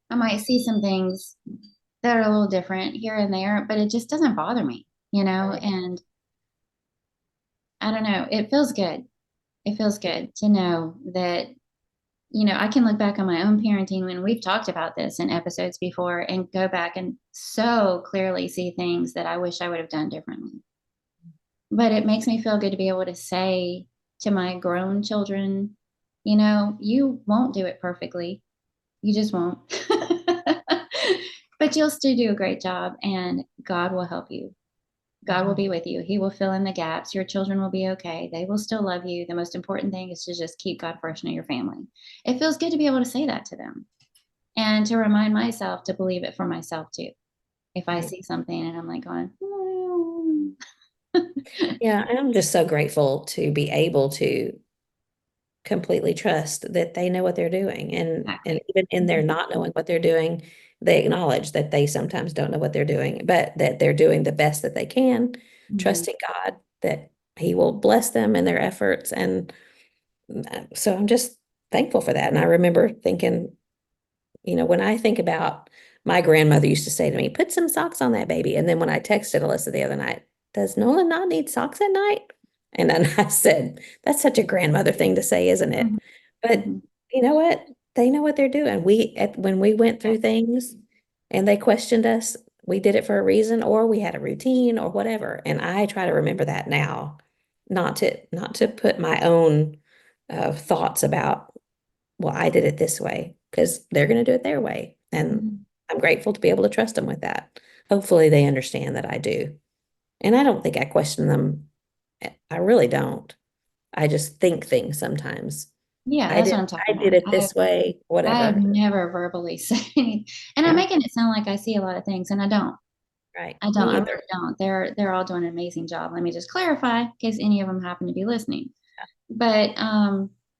Speaker 1: some things that are a little different here and there, but it just doesn't bother me,
Speaker 2: Right.
Speaker 1: and I don't know, it feels good. It feels good to know that, I can look back on my own parenting when we've talked about this in episodes before and go back and so clearly see things that I wish I would have done differently. But it makes me feel good to be able to say to my grown children, you won't do it perfectly. You just won't. But you'll still do a great job, and God will help you. God will be with you. He will fill in the gaps. Your children will be okay. They will still love you. The most important thing is to just keep God first in your family. It feels good to be able to say that to them and to remind myself to believe it for myself too. If I
Speaker 2: Right.
Speaker 1: see something and I'm like going, "Oh."
Speaker 2: Yeah, and I'm just so grateful to be able to completely trust that they know what they're doing. And
Speaker 1: Exactly.
Speaker 2: even in their
Speaker 1: Mhm.
Speaker 2: not knowing what they're doing, they acknowledge that they sometimes don't know what they're doing, but that they're doing the best that they can,
Speaker 1: Mhm.
Speaker 2: trusting God that He will bless them in their efforts. And so I'm just thankful for that. And I remember thinking, when I think about my grandmother used to say to me, put some socks on that baby. And then when I texted Alyssa the other night, does Nolan not need socks at night? And then I said, that's such a grandmother thing to say, isn't it?
Speaker 1: Mhm.
Speaker 2: But
Speaker 1: Mhm.
Speaker 2: you know what? They know what they're doing. When we went
Speaker 1: Yeah.
Speaker 2: through things and they questioned us, we did it for a reason, or we had a routine or whatever. And I try to remember that now, not to put my own thoughts about, well, I did it this way because they're going to do it their way. And
Speaker 1: Mhm.
Speaker 2: I'm grateful to be able to trust them with that. Hopefully they understand that I do. And I don't think I question them. I really don't. I just think things sometimes.
Speaker 1: Yeah,
Speaker 2: I
Speaker 1: that's
Speaker 2: did
Speaker 1: what I'm
Speaker 2: I
Speaker 1: talking
Speaker 2: did
Speaker 1: about.
Speaker 2: it this way,
Speaker 1: I have
Speaker 2: whatever.
Speaker 1: never verbally said anything. And I'm
Speaker 2: Yeah,
Speaker 1: making it sound like I see a lot of things, and I don't.
Speaker 2: right.
Speaker 1: I don't.
Speaker 2: Me
Speaker 1: I
Speaker 2: either.
Speaker 1: really don't. They're all doing an amazing job. Let me just clarify in case any of them happen to be listening. But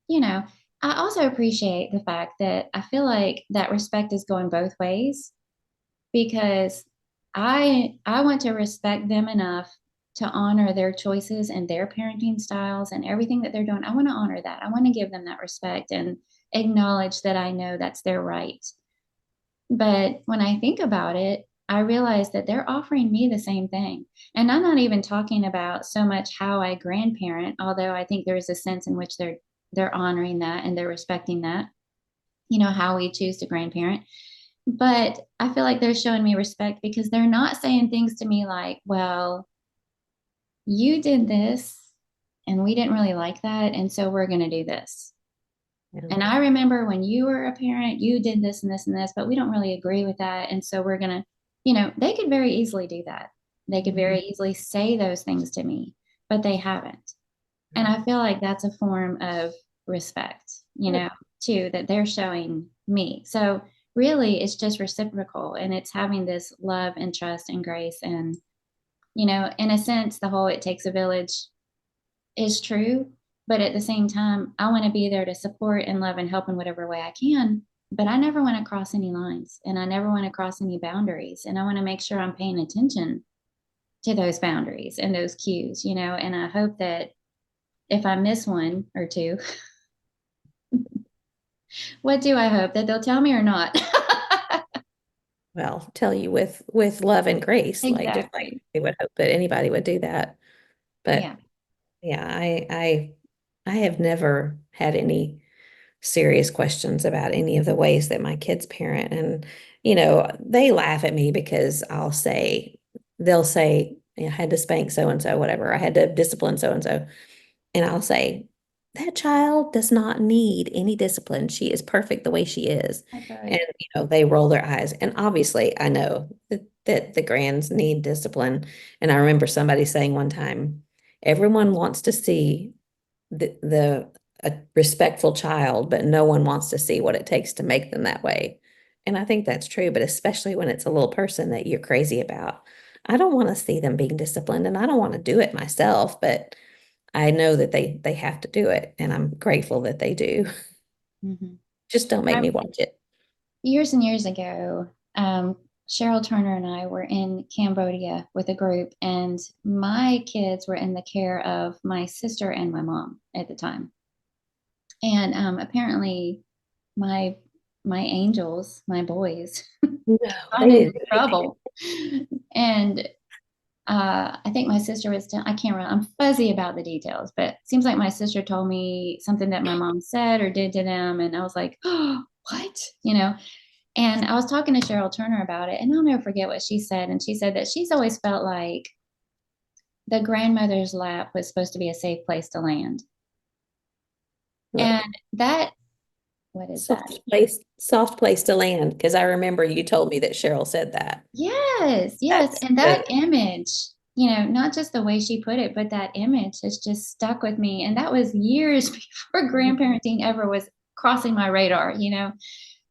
Speaker 1: you know, I also appreciate the fact that I feel like that respect is going both ways because I want to respect them enough to honor their choices and their parenting styles and everything that they're doing. I want to honor that. I want to give them that respect and acknowledge that I know that's their right. But when I think about it, I realize that they're offering me the same thing. And I'm not even talking about so much how I grandparent, although I think there is a sense in which they're honoring that and they're respecting that, how we choose to grandparent. But I feel like they're showing me respect because they're not saying things to me like, well, you did this and we didn't really like that. And so we're going to do this.
Speaker 2: Yeah.
Speaker 1: And I remember when you were a parent, you did this and this and this, but we don't really agree with that. And so we're going to, they could very easily do that. They could
Speaker 2: Mhm.
Speaker 1: very easily say those things to me, but they haven't. And
Speaker 2: Right.
Speaker 1: I feel like that's a form of respect,
Speaker 2: Yep.
Speaker 1: too, that they're showing me. So really, it's just reciprocal and it's having this love and trust and grace. And, in a sense, the whole it takes a village is true. But at the same time, I want to be there to support and love and help in whatever way I can. But I never want to cross any lines and I never want to cross any boundaries. And I want to make sure I'm paying attention to those boundaries and those cues, and I hope that if I miss one or two, what do I hope that they'll tell me or not?
Speaker 2: Well, tell you with love and grace, like just like
Speaker 1: Exactly.
Speaker 2: we would hope that anybody would do that. But
Speaker 1: Yeah.
Speaker 2: yeah, I have never had any serious questions about any of the ways that my kids parent. And, they laugh at me because they'll say, I had to spank so and so, whatever. I had to discipline so and so. And I'll say, that child does not need any discipline. She is perfect the way she is.
Speaker 1: That's
Speaker 2: And,
Speaker 1: right.
Speaker 2: they roll their eyes. And obviously, I know that the grands need discipline. And I remember somebody saying one time, everyone wants to see the a respectful child, but no one wants to see what it takes to make them that way. And I think that's true, but especially when it's a little person that you're crazy about. I don't want to see them being disciplined and I don't want to do it myself, but I know that they have to do it and I'm grateful that they do.
Speaker 1: Hmm.
Speaker 2: Just don't make me watch it.
Speaker 1: Years and years ago, Cheryl Turner and I were in Cambodia with a group, and my kids were in the care of my sister and my mom at the time. And apparently, my my angels, my boys,
Speaker 2: No,
Speaker 1: got
Speaker 2: they
Speaker 1: into
Speaker 2: didn't do anything.
Speaker 1: trouble. And I think my sister I can't remember, I'm fuzzy about the details, but it seems like my sister told me something that my mom said or did to them. And I was like, oh, what? And I was talking to Cheryl Turner about it, and I'll never forget what she said. And she said that she's always felt like the grandmother's lap was supposed to be a safe place to land. And
Speaker 2: Look,
Speaker 1: that, what is that?
Speaker 2: soft place to land. Because I remember you told me that Cheryl said that.
Speaker 1: Yes, yes.
Speaker 2: That's
Speaker 1: And that
Speaker 2: good.
Speaker 1: image, not just the way she put it, but that image has just stuck with me. And that was years before grandparenting ever was crossing my radar.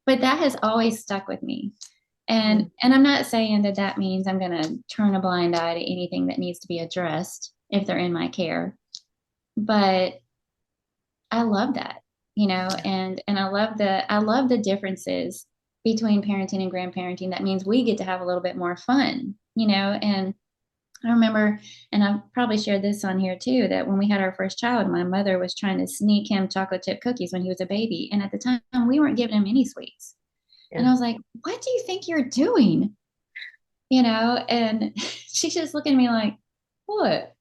Speaker 1: But that has always stuck with me. And
Speaker 2: Mhm.
Speaker 1: and I'm not saying that that means I'm going to turn a blind eye to anything that needs to be addressed if they're in my care. But I love that, and I love the differences between parenting and grandparenting. That means we get to have a little bit more fun. And I remember, and I've probably shared this on here too, that when we had our first child, my mother was trying to sneak him chocolate chip cookies when he was a baby. And at the time, we weren't giving him any sweets. And
Speaker 2: Yeah.
Speaker 1: I was like, what do you think you're doing? And she's just looking at me like, what?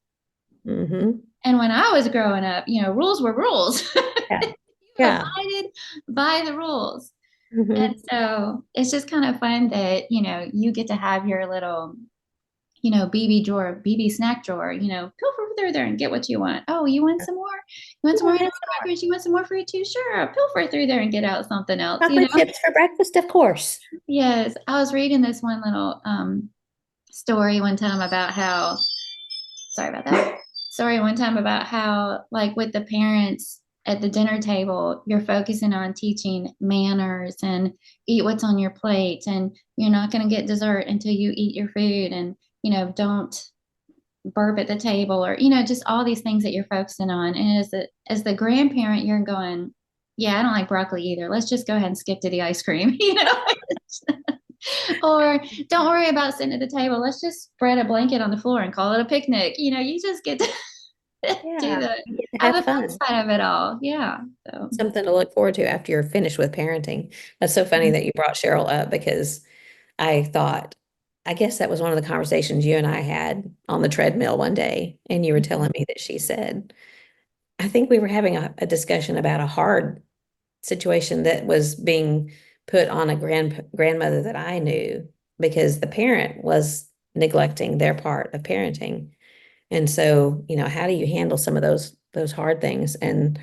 Speaker 2: Hmm.
Speaker 1: And when I was growing up, rules were rules.
Speaker 2: Yeah.
Speaker 1: You
Speaker 2: Yeah.
Speaker 1: abided by the rules. And
Speaker 2: Hmm.
Speaker 1: so it's just kind of fun that, you get to have your little, BB drawer, BB snack drawer, pilfer through there and get what you want. Oh, you want some more? You want some more?
Speaker 2: Yeah,
Speaker 1: In the fridge? You want some more fruit too? Sure. Pilfer through there and get out something else.
Speaker 2: chocolate chips for breakfast, of course.
Speaker 1: Yes. I was reading this one little story one time about how, sorry about that. Story one time about how, like, with the parents at the dinner table, you're focusing on teaching manners and eat what's on your plate, and you're not going to get dessert until you eat your food, and don't burp at the table, or just all these things that you're focusing on. And as the grandparent, you're going, yeah, I don't like broccoli either. Let's just go ahead and skip to the ice cream. Or don't worry about sitting at the table. Let's just spread a blanket on the floor and call it a picnic. You just get to do
Speaker 2: Yeah.
Speaker 1: the
Speaker 2: You get to
Speaker 1: have
Speaker 2: have
Speaker 1: the fun
Speaker 2: fun.
Speaker 1: side of it all. Yeah. So
Speaker 2: Something to look forward to after you're finished with parenting. That's so funny that you brought Cheryl up because I thought, I guess that was one of the conversations you and I had on the treadmill one day. And you were telling me that she said, I think we were having a discussion about a hard situation that was being put on a grandmother that I knew because the parent was neglecting their part of parenting. And so, how do you handle some of those hard things? And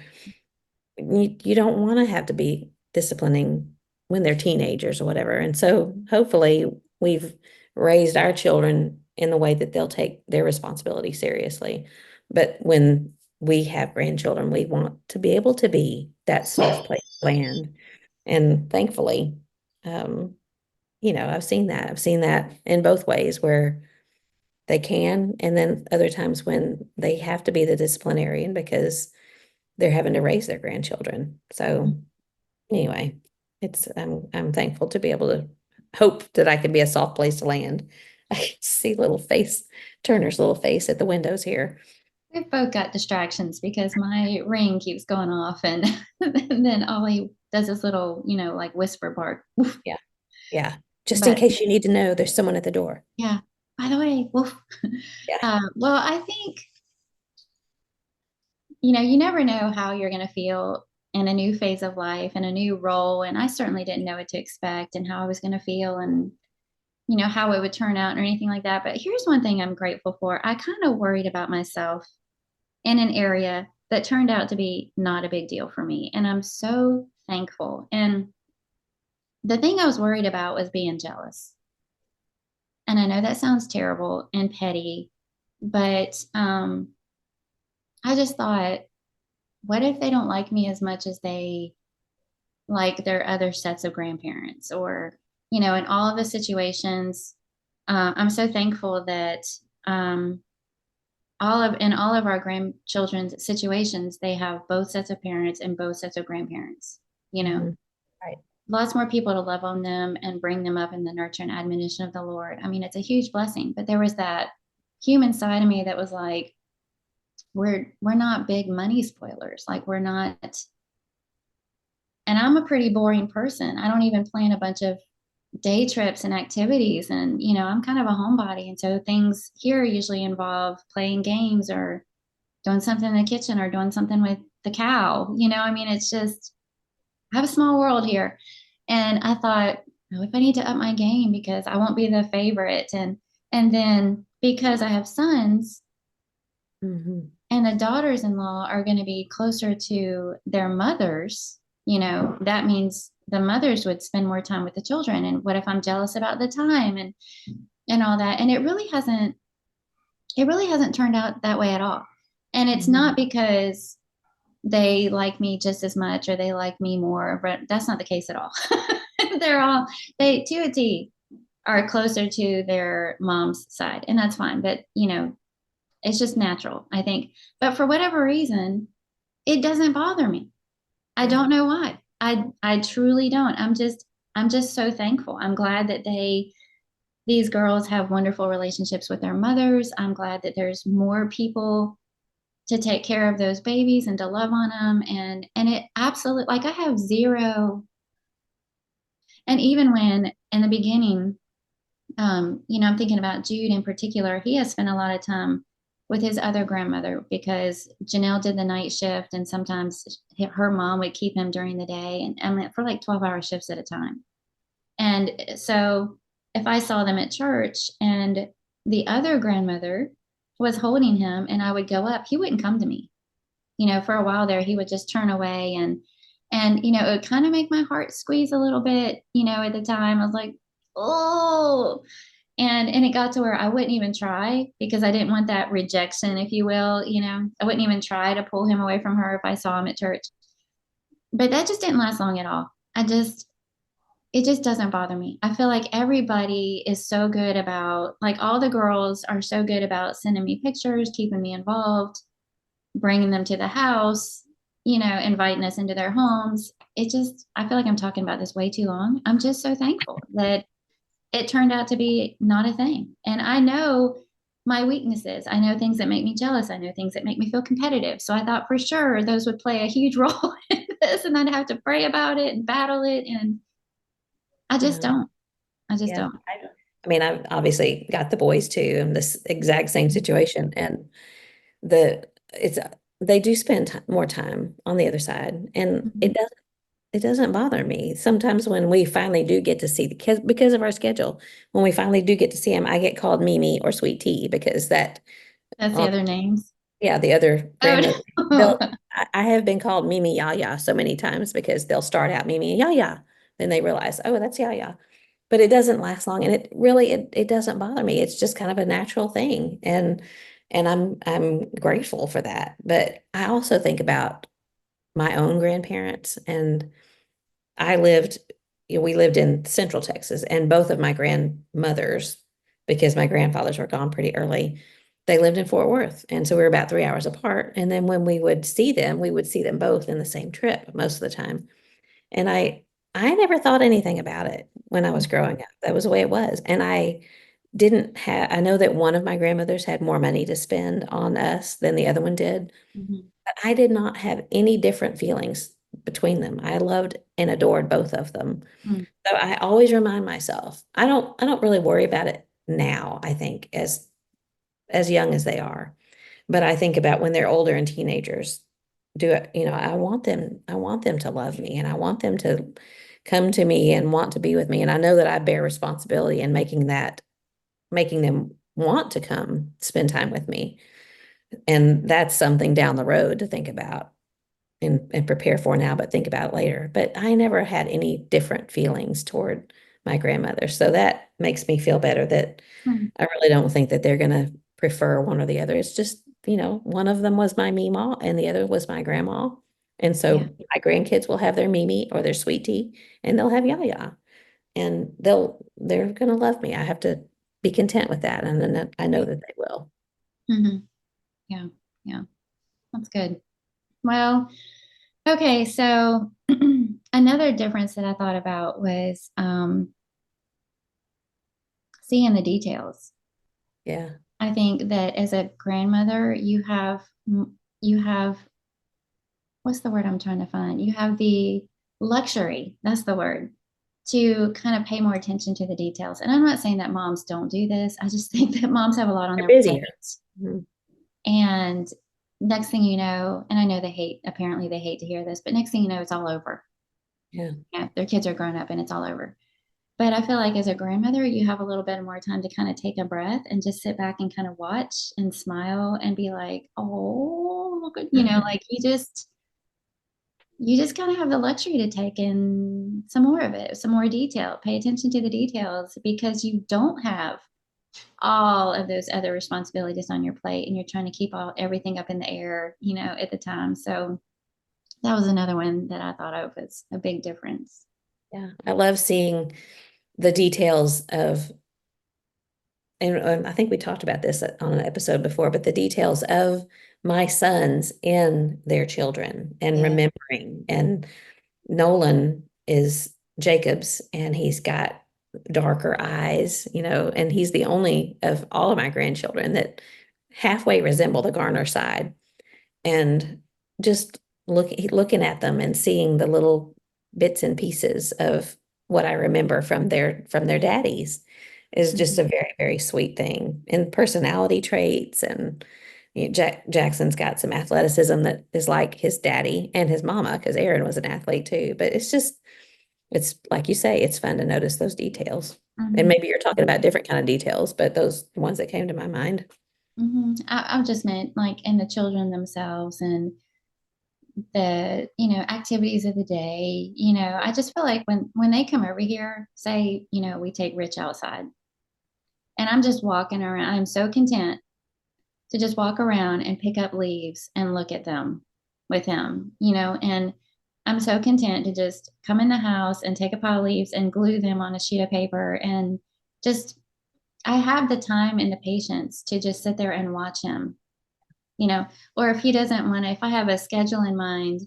Speaker 2: you don't want to have to be disciplining when they're teenagers or whatever. And so hopefully we've raised our children in the way that they'll take their responsibility seriously. But when we have grandchildren, we want to be able to be that soft place land. And thankfully, um, I've seen that. I've seen that in both ways where they can, and then other times when they have to be the disciplinarian because they're having to raise their grandchildren. So anyway, I'm thankful to be able to hope that I can be a soft place to land. I can see Turner's little face at the windows here.
Speaker 1: we've both got distractions because my ring keeps going off, and, and then Ollie does this little, like whisper bark.
Speaker 2: Yeah. Yeah. Just in
Speaker 1: But
Speaker 2: case you need to know, there's someone at the door.
Speaker 1: yeah, by the way, woof.
Speaker 2: Yeah.
Speaker 1: Well, I think you never know how you're going to feel in a new phase of life and a new role. And I certainly didn't know what to expect and how I was going to feel and how it would turn out or anything like that. But here's one thing I'm grateful for. I kind of worried about myself in an area that turned out to be not a big deal for me. And I'm so thankful. And the thing I was worried about was being jealous. And I know that sounds terrible and petty, but I just thought, what if they don't like me as much as they like their other sets of grandparents? Or in all of the situations, I'm so thankful that um, in all of our grandchildren's situations, they have both sets of parents and both sets of grandparents. You know,
Speaker 2: Mhm. Right.
Speaker 1: lots more people to love on them and bring them up in the nurture and admonition of the Lord. I mean, it's a huge blessing. But there was that human side of me that was like, we're not big money spoilers. Like we're not. And I'm a pretty boring person. I don't even plan a bunch of day trips and activities. And I'm kind of a homebody. And so things here usually involve playing games or doing something in the kitchen or doing something with the cow. I mean, it's just, I have a small world here. And I thought, oh, if I need to up my game because I won't be the favorite. And then because I have sons,
Speaker 2: Mhm.
Speaker 1: And the daughters-in-law are going to be closer to their mothers. That means the mothers would spend more time with the children. And what if I'm jealous about the time and all that? And it really hasn't turned out that way at all. And it's
Speaker 2: Mhm.
Speaker 1: not because they like me just as much or they like me more, but that's not the case at all. They're all, they to a T are closer to their mom's side, and that's fine. But, it's just natural, I think. But for whatever reason, it doesn't bother me. I
Speaker 2: Yeah.
Speaker 1: don't know why. I truly don't. I'm just so thankful. I'm glad that these girls have wonderful relationships with their mothers. I'm glad that there's more people to take care of those babies and to love on them. And it absolutely, like, I have zero. And even when in the beginning, I'm thinking about Jude in particular. He has spent a lot of time with his other grandmother because Janelle did the night shift, and sometimes her mom would keep him during the day, and I mean, for like 12-hour shifts at a time. And so if I saw them at church and the other grandmother was holding him and I would go up, he wouldn't come to me. For a while there, he would just turn away, and it would kind of make my heart squeeze a little bit, at the time. I was like, oh, and it got to where I wouldn't even try because I didn't want that rejection, if you will. I wouldn't even try to pull him away from her if I saw him at church. But that just didn't last long at all. It just doesn't bother me. I feel like everybody is so good about, like, all the girls are so good about sending me pictures, keeping me involved, bringing them to the house, inviting us into their homes. I feel like I'm talking about this way too long. I'm just so thankful that it turned out to be not a thing. And I know my weaknesses. I know things that make me jealous. I know things that make me feel competitive. So I thought for sure those would play a huge role in this, and I'd have to pray about it and battle it. And I just
Speaker 2: No.
Speaker 1: don't. I just
Speaker 2: Yeah.
Speaker 1: don't.
Speaker 2: I mean, I've obviously got the boys too in this exact same situation. And the it's they do spend more time on the other side. And
Speaker 1: Mhm.
Speaker 2: it doesn't bother me. Sometimes when we finally do get to see the kids because of our schedule, when we finally do get to see them, I get called Mimi or Sweet Tea because that
Speaker 1: That's the
Speaker 2: on
Speaker 1: other names.
Speaker 2: yeah, the other
Speaker 1: Oh,
Speaker 2: grandmother,
Speaker 1: no.
Speaker 2: I have been called Mimi Yaya so many times because they'll start out Mimi Yaya. Then they realize, oh, that's Yaya. But it doesn't last long. And it doesn't bother me. It's just kind of a natural thing. And I'm grateful for that. But I also think about my own grandparents and I lived, we lived in Central Texas, and both of my grandmothers, because my grandfathers were gone pretty early, they lived in Fort Worth. And so we were about 3 hours apart. And then when we would see them, we would see them both in the same trip most of the time. And I never thought anything about it when I was growing up. That was the way it was. And I didn't have, I know that one of my grandmothers had more money to spend on us than the other one did.
Speaker 1: Mhm.
Speaker 2: But I did not have any different feelings between them. I loved and adored both of them.
Speaker 1: Mhm.
Speaker 2: So I always remind myself, I don't really worry about it now, I think, as young as they are. But I think about when they're older and teenagers, do it, I want them to love me and I want them to come to me and want to be with me. And I know that I bear responsibility in making them want to come spend time with me. And that's something down the road to think about and prepare for now, but think about it later. But I never had any different feelings toward my grandmother. So that makes me feel better that
Speaker 1: Mhm.
Speaker 2: I really don't think that they're going to prefer one or the other. It's just, one of them was my Mima and the other was my grandma. And
Speaker 1: Yeah.
Speaker 2: so my grandkids will have their Mimi or their sweet tea and they'll have Yaya and they're going to love me. I have to be content with that. And then I know that they will.
Speaker 1: Mhm. Yeah. Yeah. That's good. Well, okay. So another difference that I thought about was seeing the details.
Speaker 2: Yeah.
Speaker 1: I think that as a grandmother, you have what's the word I'm trying to find? You have the luxury, that's the word, to kind of pay more attention to the details. And I'm not saying that moms don't do this. I just think that moms have a lot on
Speaker 2: They're
Speaker 1: their
Speaker 2: busier.
Speaker 1: plate.
Speaker 2: Mhm.
Speaker 1: And next thing you know, and I know apparently they hate to hear this, but next thing you know, it's all over.
Speaker 2: Yeah.
Speaker 1: Yeah, their kids are grown up and it's all over. But I feel like as a grandmother, you have a little bit more time to kind of take a breath and just sit back and kind of watch and smile and be like, oh, look at, like you just kind of have the luxury to take in some more of it, some more detail, pay attention to the details because you don't have all of those other responsibilities on your plate and you're trying to keep everything up in the air, at the time. So that was another one that I thought of as a big difference.
Speaker 2: Yeah, I love seeing the details of, and I think we talked about this on an episode before, but the details of my sons in their children and
Speaker 1: Yeah.
Speaker 2: remembering. And Nolan is Jacob's, and he's got darker eyes, and he's the only of all of my grandchildren that halfway resemble the Garner side. And just looking at them and seeing the little bits and pieces of what I remember from their daddies is just a
Speaker 1: Mhm.
Speaker 2: very, very sweet thing. And personality traits, and Jackson's got some athleticism that is like his daddy and his mama, because Aaron was an athlete too. But it's like you say, it's fun to notice those details. And
Speaker 1: Mhm.
Speaker 2: maybe you're talking about different kind of details, but those ones that came to my mind.
Speaker 1: I just meant like in the children themselves and the activities of the day. I just feel like when they come over here, say we take Rich outside, and I'm just walking around. I'm so content to just walk around and pick up leaves and look at them with him, and I'm so content to just come in the house and take a pile of leaves and glue them on a sheet of paper and just I have the time and the patience to just sit there and watch him, or if he doesn't want to, if I have a schedule in mind,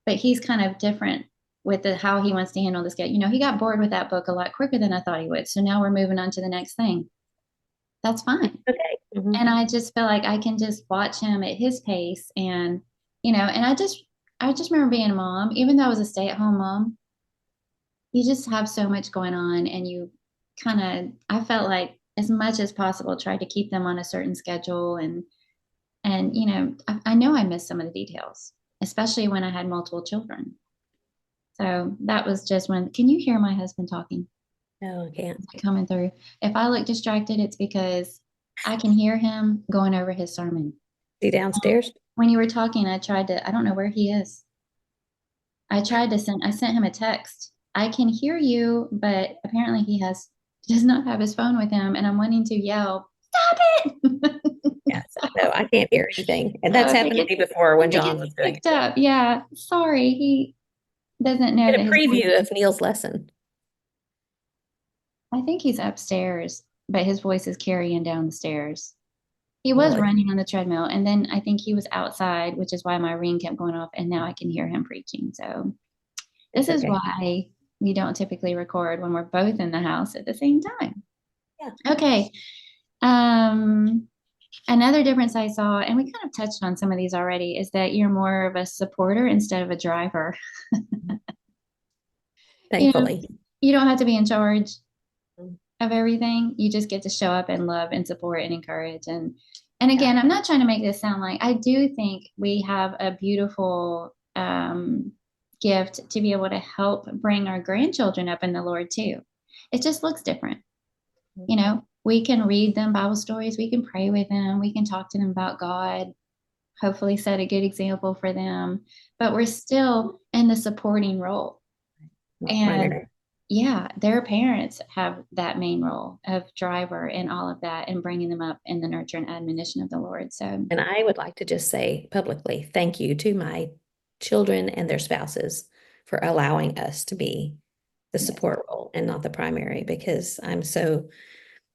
Speaker 1: but he's kind of different with how he wants to handle this schedule. He got bored with that book a lot quicker than I thought he would. So now we're moving on to the next thing. That's fine.
Speaker 2: Okay.
Speaker 1: And I just feel like I can just watch him at his pace and I just remember being a mom, even though I was a stay-at-home mom, you just have so much going on and you kind of I felt like as much as possible tried to keep them on a certain schedule and I know I missed some of the details, especially when I had multiple children. So that was just when can you hear my husband talking?
Speaker 2: No, I can't.
Speaker 1: Is it coming through? If I look distracted, it's because I can hear him going over his sermon.
Speaker 2: See downstairs?
Speaker 1: When you were talking, I don't know where he is. I sent him a text. I can hear you, but apparently he does not have his phone with him, and I'm wanting to yell, stop it.
Speaker 2: Yes. No, I can't hear anything. And that's
Speaker 1: So
Speaker 2: happened to me before when
Speaker 1: if it
Speaker 2: John
Speaker 1: gets
Speaker 2: was doing
Speaker 1: picked
Speaker 2: it.
Speaker 1: up, yeah, sorry, he doesn't know
Speaker 2: Get
Speaker 1: that
Speaker 2: a
Speaker 1: his voice.
Speaker 2: preview of Neil's lesson.
Speaker 1: I think he's upstairs, but his voice is carrying down the stairs. He was
Speaker 2: Well, it's
Speaker 1: running on the treadmill, and then I think he was outside, which is why my ring kept going off, and now I can hear him preaching. So this
Speaker 2: it's
Speaker 1: is
Speaker 2: okay.
Speaker 1: why we don't typically record when we're both in the house at the same time.
Speaker 2: Yeah.
Speaker 1: Okay. Um, Another difference I saw, and we kind of touched on some of these already, is that you're more of a supporter instead of a driver. You know,
Speaker 2: Thankfully.
Speaker 1: you don't have to be in charge
Speaker 2: Mm.
Speaker 1: of everything. You just get to show up and love and support and encourage. And
Speaker 2: Yeah.
Speaker 1: again, I'm not trying to make this sound like I do think we have a beautiful gift to be able to help bring our grandchildren up in the Lord too. It just looks different. We can read them Bible stories, we can pray with them, we can talk to them about God, hopefully set a good example for them, but we're still in the supporting role.
Speaker 2: Not
Speaker 1: And
Speaker 2: primary.
Speaker 1: yeah, their parents have that main role of driver and all of that and bringing them up in the nurture and admonition of the Lord. So,
Speaker 2: And I would like to just say publicly thank you to my children and their spouses for allowing us to be the
Speaker 1: yes.
Speaker 2: support role and not the primary, because I'm so,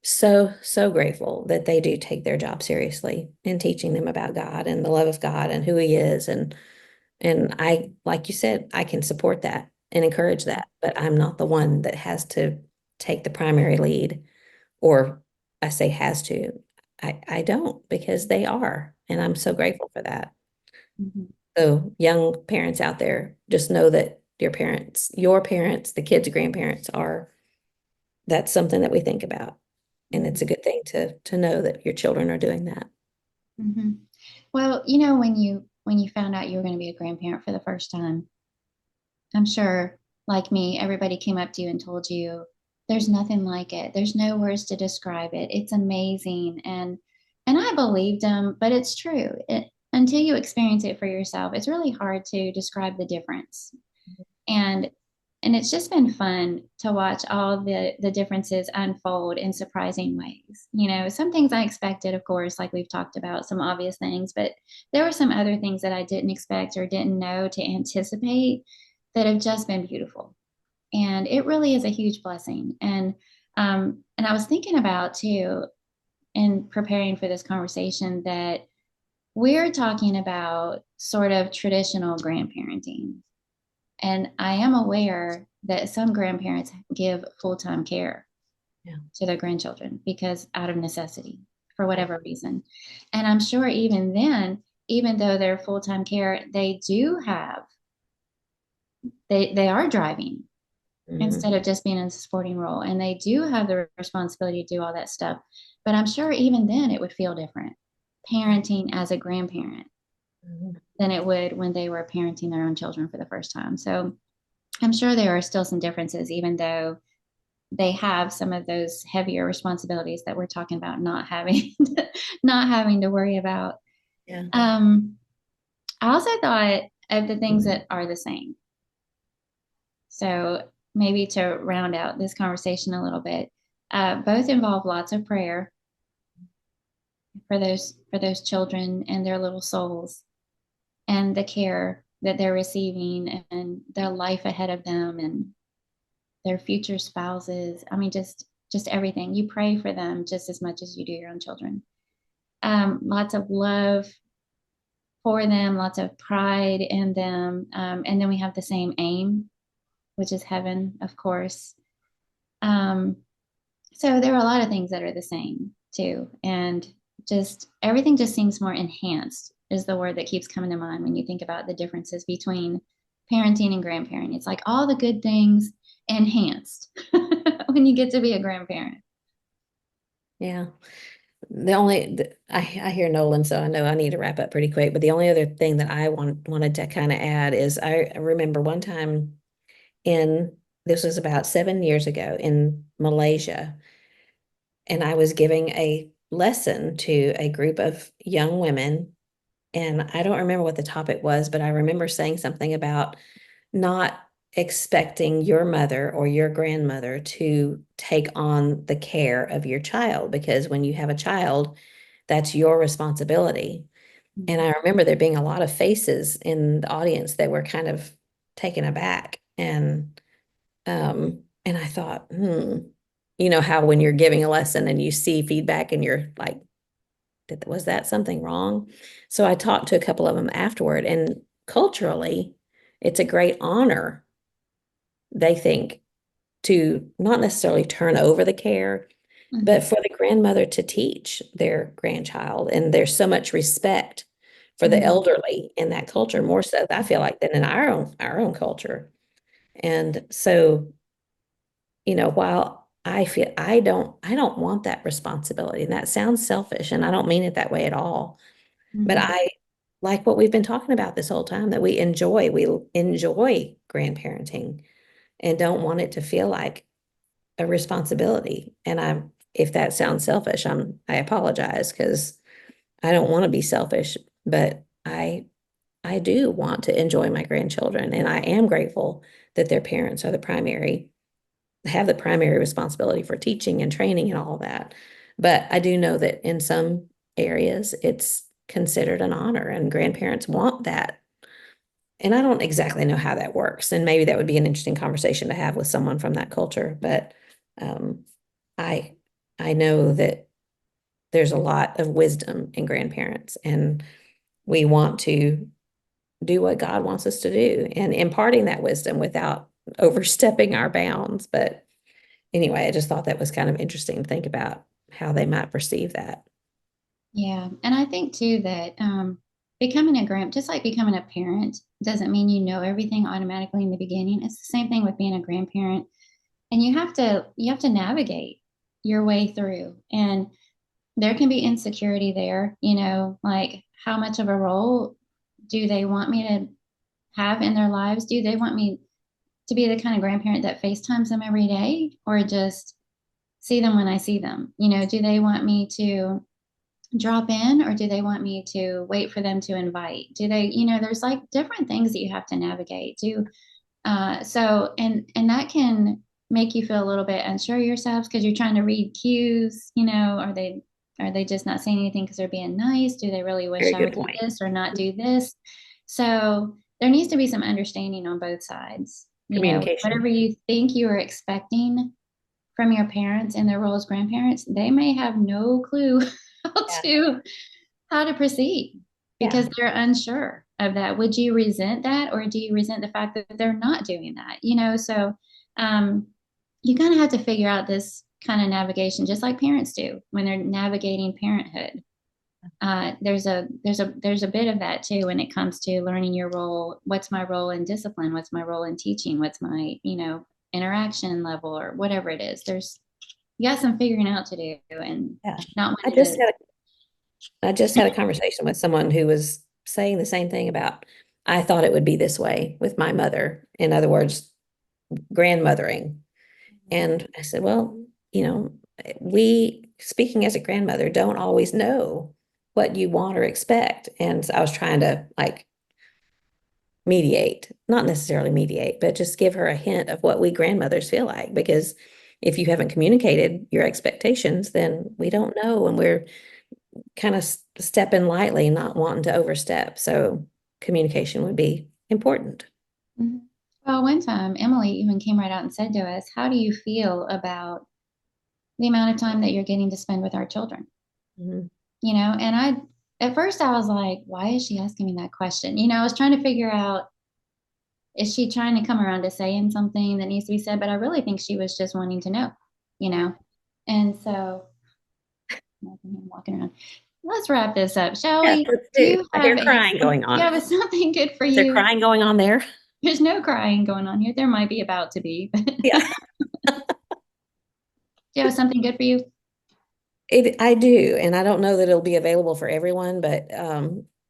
Speaker 2: so, so grateful that they do take their job seriously in teaching them about God and the love of God and who He is. And I, like you said, I can support that and encourage that, but I'm not the one that has to take the primary lead, or I say has to. I don't, because they are, and I'm so grateful for that.
Speaker 1: Mhm.
Speaker 2: So young parents out there, just know that your parents, the kids' grandparents are, that's something that we think about. And it's
Speaker 1: Mhm.
Speaker 2: a good thing to know that your children are doing that.
Speaker 1: Mhm. Well, when you found out you were going to be a grandparent for the first time, I'm sure, like me, everybody came up to you and told you there's nothing like it. There's no words to describe it. It's amazing. And I believed him, but it's true. Until you experience it for yourself, it's really hard to describe the difference. And and it's just been fun to watch all the differences unfold in surprising ways. Some things I expected, of course, like we've talked about, some obvious things, but there were some other things that I didn't expect or didn't know to anticipate that have just been beautiful. And it really is a huge blessing. And I was thinking about too, in preparing for this conversation, that we're talking about sort of traditional grandparenting. And I am aware that some grandparents give full-time care
Speaker 2: Yeah.
Speaker 1: to their grandchildren because out of necessity, for
Speaker 2: Yeah.
Speaker 1: whatever reason. And I'm sure even then, even though they're full-time care, they are driving instead of just being in a supporting role. And they do have the responsibility to do all that stuff. But I'm sure even then it would feel different parenting as a grandparent
Speaker 2: Mhm.
Speaker 1: than it would when they were parenting their own children for the first time. So I'm sure there are still some differences, even though they have some of those heavier responsibilities that we're talking about not having not having to worry about.
Speaker 2: Yeah.
Speaker 1: I also thought of the things that are the same. So maybe to round out this conversation a little bit, both involve lots of prayer for those children and their little souls and the care that they're receiving and their life ahead of them and their future spouses. I mean, just everything. You pray for them just as much as you do your own children. Lots of love for them, lots of pride in them, and then we have the same aim, which is heaven, of course. Um, so there are a lot of things that are the same too, and just everything just seems more enhanced is the word that keeps coming to mind when you think about the differences between parenting and grandparenting. It's like all the good things enhanced when you get to be a grandparent.
Speaker 2: Yeah. I hear Nolan, so I know I need to wrap up pretty quick. But the only other thing that I wanted to kind of add is I remember one time in this was about 7 years ago in Malaysia, and I was giving a lesson to a group of young women, and I don't remember what the topic was, but I remember saying something about not expecting your mother or your grandmother to take on the care of your child, because when you have a child, that's your responsibility. And I remember there being a lot of faces in the audience that were kind of taken aback. And I thought, how when you're giving a lesson and you see feedback and you're like, was that something wrong? So I talked to a couple of them afterward, and culturally, it's a great honor, they think, to not necessarily turn over the care,
Speaker 1: Mm-hmm.
Speaker 2: but for the grandmother to teach their grandchild. And there's so much respect for the
Speaker 1: Mm-hmm.
Speaker 2: elderly in that culture, more so I feel like than in our own culture. And so, while I don't want that responsibility, and that sounds selfish, and I don't mean it that way at all. But
Speaker 1: Mm-hmm.
Speaker 2: I like what we've been talking about this whole time, that we enjoy grandparenting and don't want it to feel like a responsibility. And if that sounds selfish, I apologize, because I don't want to be selfish, but I do want to enjoy my grandchildren, and I am grateful that their parents have the primary responsibility for teaching and training and all that. But I do know that in some areas it's considered an honor, and grandparents want that. And I don't exactly know how that works. And maybe that would be an interesting conversation to have with someone from that culture. But um, I I know that there's a lot of wisdom in grandparents, and we want to do what God wants us to do and imparting that wisdom without overstepping our bounds. But anyway, I just thought that was kind of interesting to think about how they might perceive that.
Speaker 1: Yeah. And I think too that becoming just like becoming a parent, doesn't mean you know everything automatically in the beginning. It's the same thing with being a grandparent. And you have to navigate your way through. And there can be insecurity there, like how much of a role do they want me to have in their lives? Do they want me to be the kind of grandparent that FaceTimes them every day or just see them when I see them? Do they want me to drop in or do they want me to wait for them to invite? Do they, there's like different things that you have to navigate. And that can make you feel a little bit unsure of yourselves because you're trying to read cues. Are they just not saying anything because they're being nice? Do they really wish
Speaker 2: Very
Speaker 1: I would
Speaker 2: good
Speaker 1: do
Speaker 2: point.
Speaker 1: this or not do this? So there needs to be some understanding on both sides.
Speaker 2: Communication.
Speaker 1: Whatever you think you are expecting from your parents in their role as grandparents, they may have no clue how
Speaker 2: Yeah.
Speaker 1: to how to proceed
Speaker 2: Yeah.
Speaker 1: because they're unsure of that. Would you resent that, or do you resent the fact that they're not doing that? So um, you kind of have to figure out this kind of navigation, just like parents do when they're navigating parenthood. There's a bit of that too when it comes to learning your role. What's my role in discipline? What's my role in teaching? What's my interaction level or whatever it is? You got some figuring out to do and
Speaker 2: Yeah.
Speaker 1: not
Speaker 2: I
Speaker 1: wanting
Speaker 2: just
Speaker 1: to.
Speaker 2: had I just had a conversation with someone who was saying the same thing about, I thought it would be this way with my mother. In other words, grandmothering. And I said, well, we, speaking as a grandmother, don't always know what you want or expect. And so I was trying to like mediate, not necessarily mediate, but just give her a hint of what we grandmothers feel like. Because if you haven't communicated your expectations, then we don't know. And we're kind of stepping lightly, not wanting to overstep. So communication would be important.
Speaker 1: Mhm. Well, one time Emily even came right out and said to us, "How do you feel about the amount of time that you're getting to spend with our children?"
Speaker 2: Mhm.
Speaker 1: And at first I was like, "Why is she asking me that question?" I was trying to figure out, is she trying to come around to saying something that needs to be said? But I really think she was just wanting to know, you know? And so I'm walking around. Let's wrap this up, shall
Speaker 2: Yes,
Speaker 1: we?
Speaker 2: let's
Speaker 1: Do
Speaker 2: do.
Speaker 1: you
Speaker 2: I
Speaker 1: have
Speaker 2: hear crying going
Speaker 1: do you
Speaker 2: on.
Speaker 1: have something good for
Speaker 2: Is there
Speaker 1: you?
Speaker 2: crying going on there?
Speaker 1: There's no crying going on here. There might be about to be. Do
Speaker 2: Yeah.
Speaker 1: you have something good for you?
Speaker 2: I do, and I don't know that it'll be available for everyone, but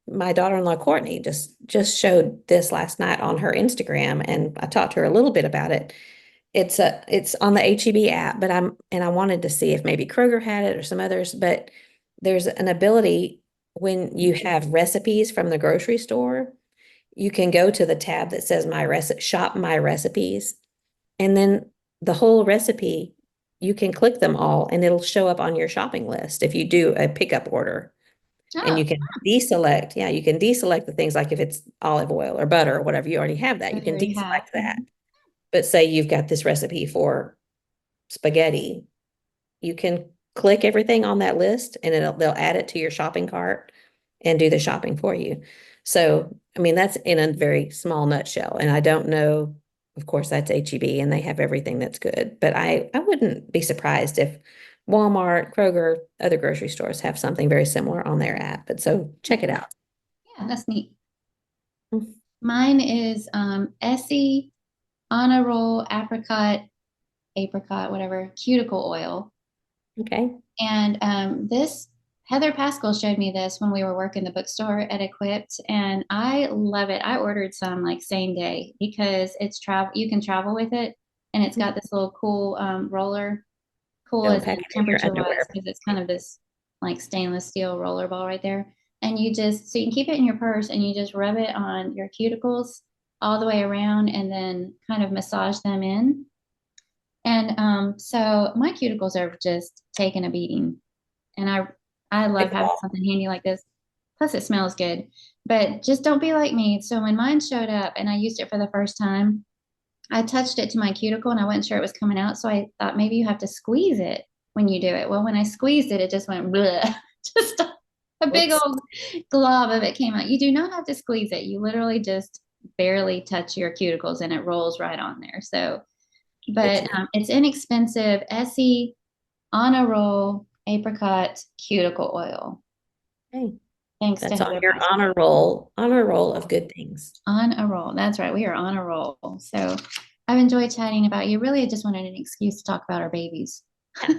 Speaker 2: my daughter-in-law Courtney just showed this last night on her Instagram, and I talked to her a little bit about it. It's on the HEB app, but I wanted to see if maybe Kroger had it or some others, but there's an ability when you have recipes from the grocery store, you can go to the tab that says shop my recipes, and then the whole recipe, you can click them all and it'll show up on your shopping list if you do a pickup order. And
Speaker 1: Oh,
Speaker 2: you can deselect, yeah, you can deselect the things like if it's olive oil or butter or whatever, you already have that. You
Speaker 1: you
Speaker 2: can
Speaker 1: already have.
Speaker 2: deselect that. But say you've got this recipe for spaghetti, you can click everything on that list and they'll add it to your shopping cart and do the shopping for you. So, I mean, that's in a very small nutshell. And I don't know, of course, that's HEB and they have everything that's good, but I wouldn't be surprised if Walmart, Kroger, other grocery stores have something very similar on their app. But so check it out.
Speaker 1: Yeah, that's neat. Mine is Essie on a roll apricot, whatever, cuticle oil.
Speaker 2: Okay.
Speaker 1: And this Heather Pascal showed me this when we were working the bookstore at Equipped, and I love it. I ordered some like same day because it's travel. You can travel with it, and it's got this little cool roller, cool
Speaker 2: Don't
Speaker 1: as
Speaker 2: pack
Speaker 1: in
Speaker 2: it in your
Speaker 1: temperature wise
Speaker 2: underwear.
Speaker 1: because it's kind of this like stainless steel roller ball right there. And so you can keep it in your purse and you just rub it on your cuticles all the way around and then kind of massage them in. And so my cuticles are just taking a beating, and I love having
Speaker 2: Pickleball.
Speaker 1: something handy like this. Plus, it smells good. But just don't be like me. So when mine showed up and I used it for the first time, I touched it to my cuticle and I wasn't sure it was coming out. So I thought maybe you have to squeeze it when you do it. Well, when I squeezed it, it just went bleh. Just a big
Speaker 2: Whoops.
Speaker 1: old glob of it came out. You do not have to squeeze it. You literally just barely touch your cuticles and it rolls right on there. So
Speaker 2: Good
Speaker 1: but
Speaker 2: to know.
Speaker 1: it's inexpensive. Essie on a roll apricot cuticle oil.
Speaker 2: Hey,
Speaker 1: Thanks to
Speaker 2: that's on
Speaker 1: Heather
Speaker 2: your
Speaker 1: Pascal.
Speaker 2: honor roll of good things.
Speaker 1: On a roll. That's right. We are on a roll. So I've enjoyed chatting about you. Really, I just wanted an excuse to talk about our babies.
Speaker 2: Yeah.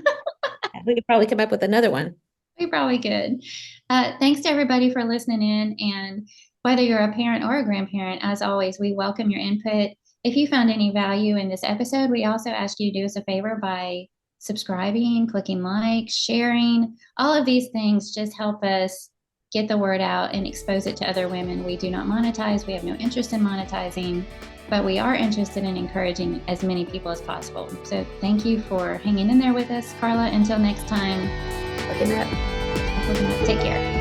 Speaker 2: We could probably come up with another one.
Speaker 1: We probably could. Thanks to everybody for listening in. And whether you're a parent or a grandparent, as always, we welcome your input. If you found any value in this episode, we also ask you to do us a favor by subscribing, clicking like, sharing. All of these things just help us get the word out and expose it to other women. We do not monetize. We have no interest in monetizing, but we are interested in encouraging as many people as possible. So thank you for hanging in there with us, Carla. Until next time,
Speaker 2: Looking up.
Speaker 1: take care.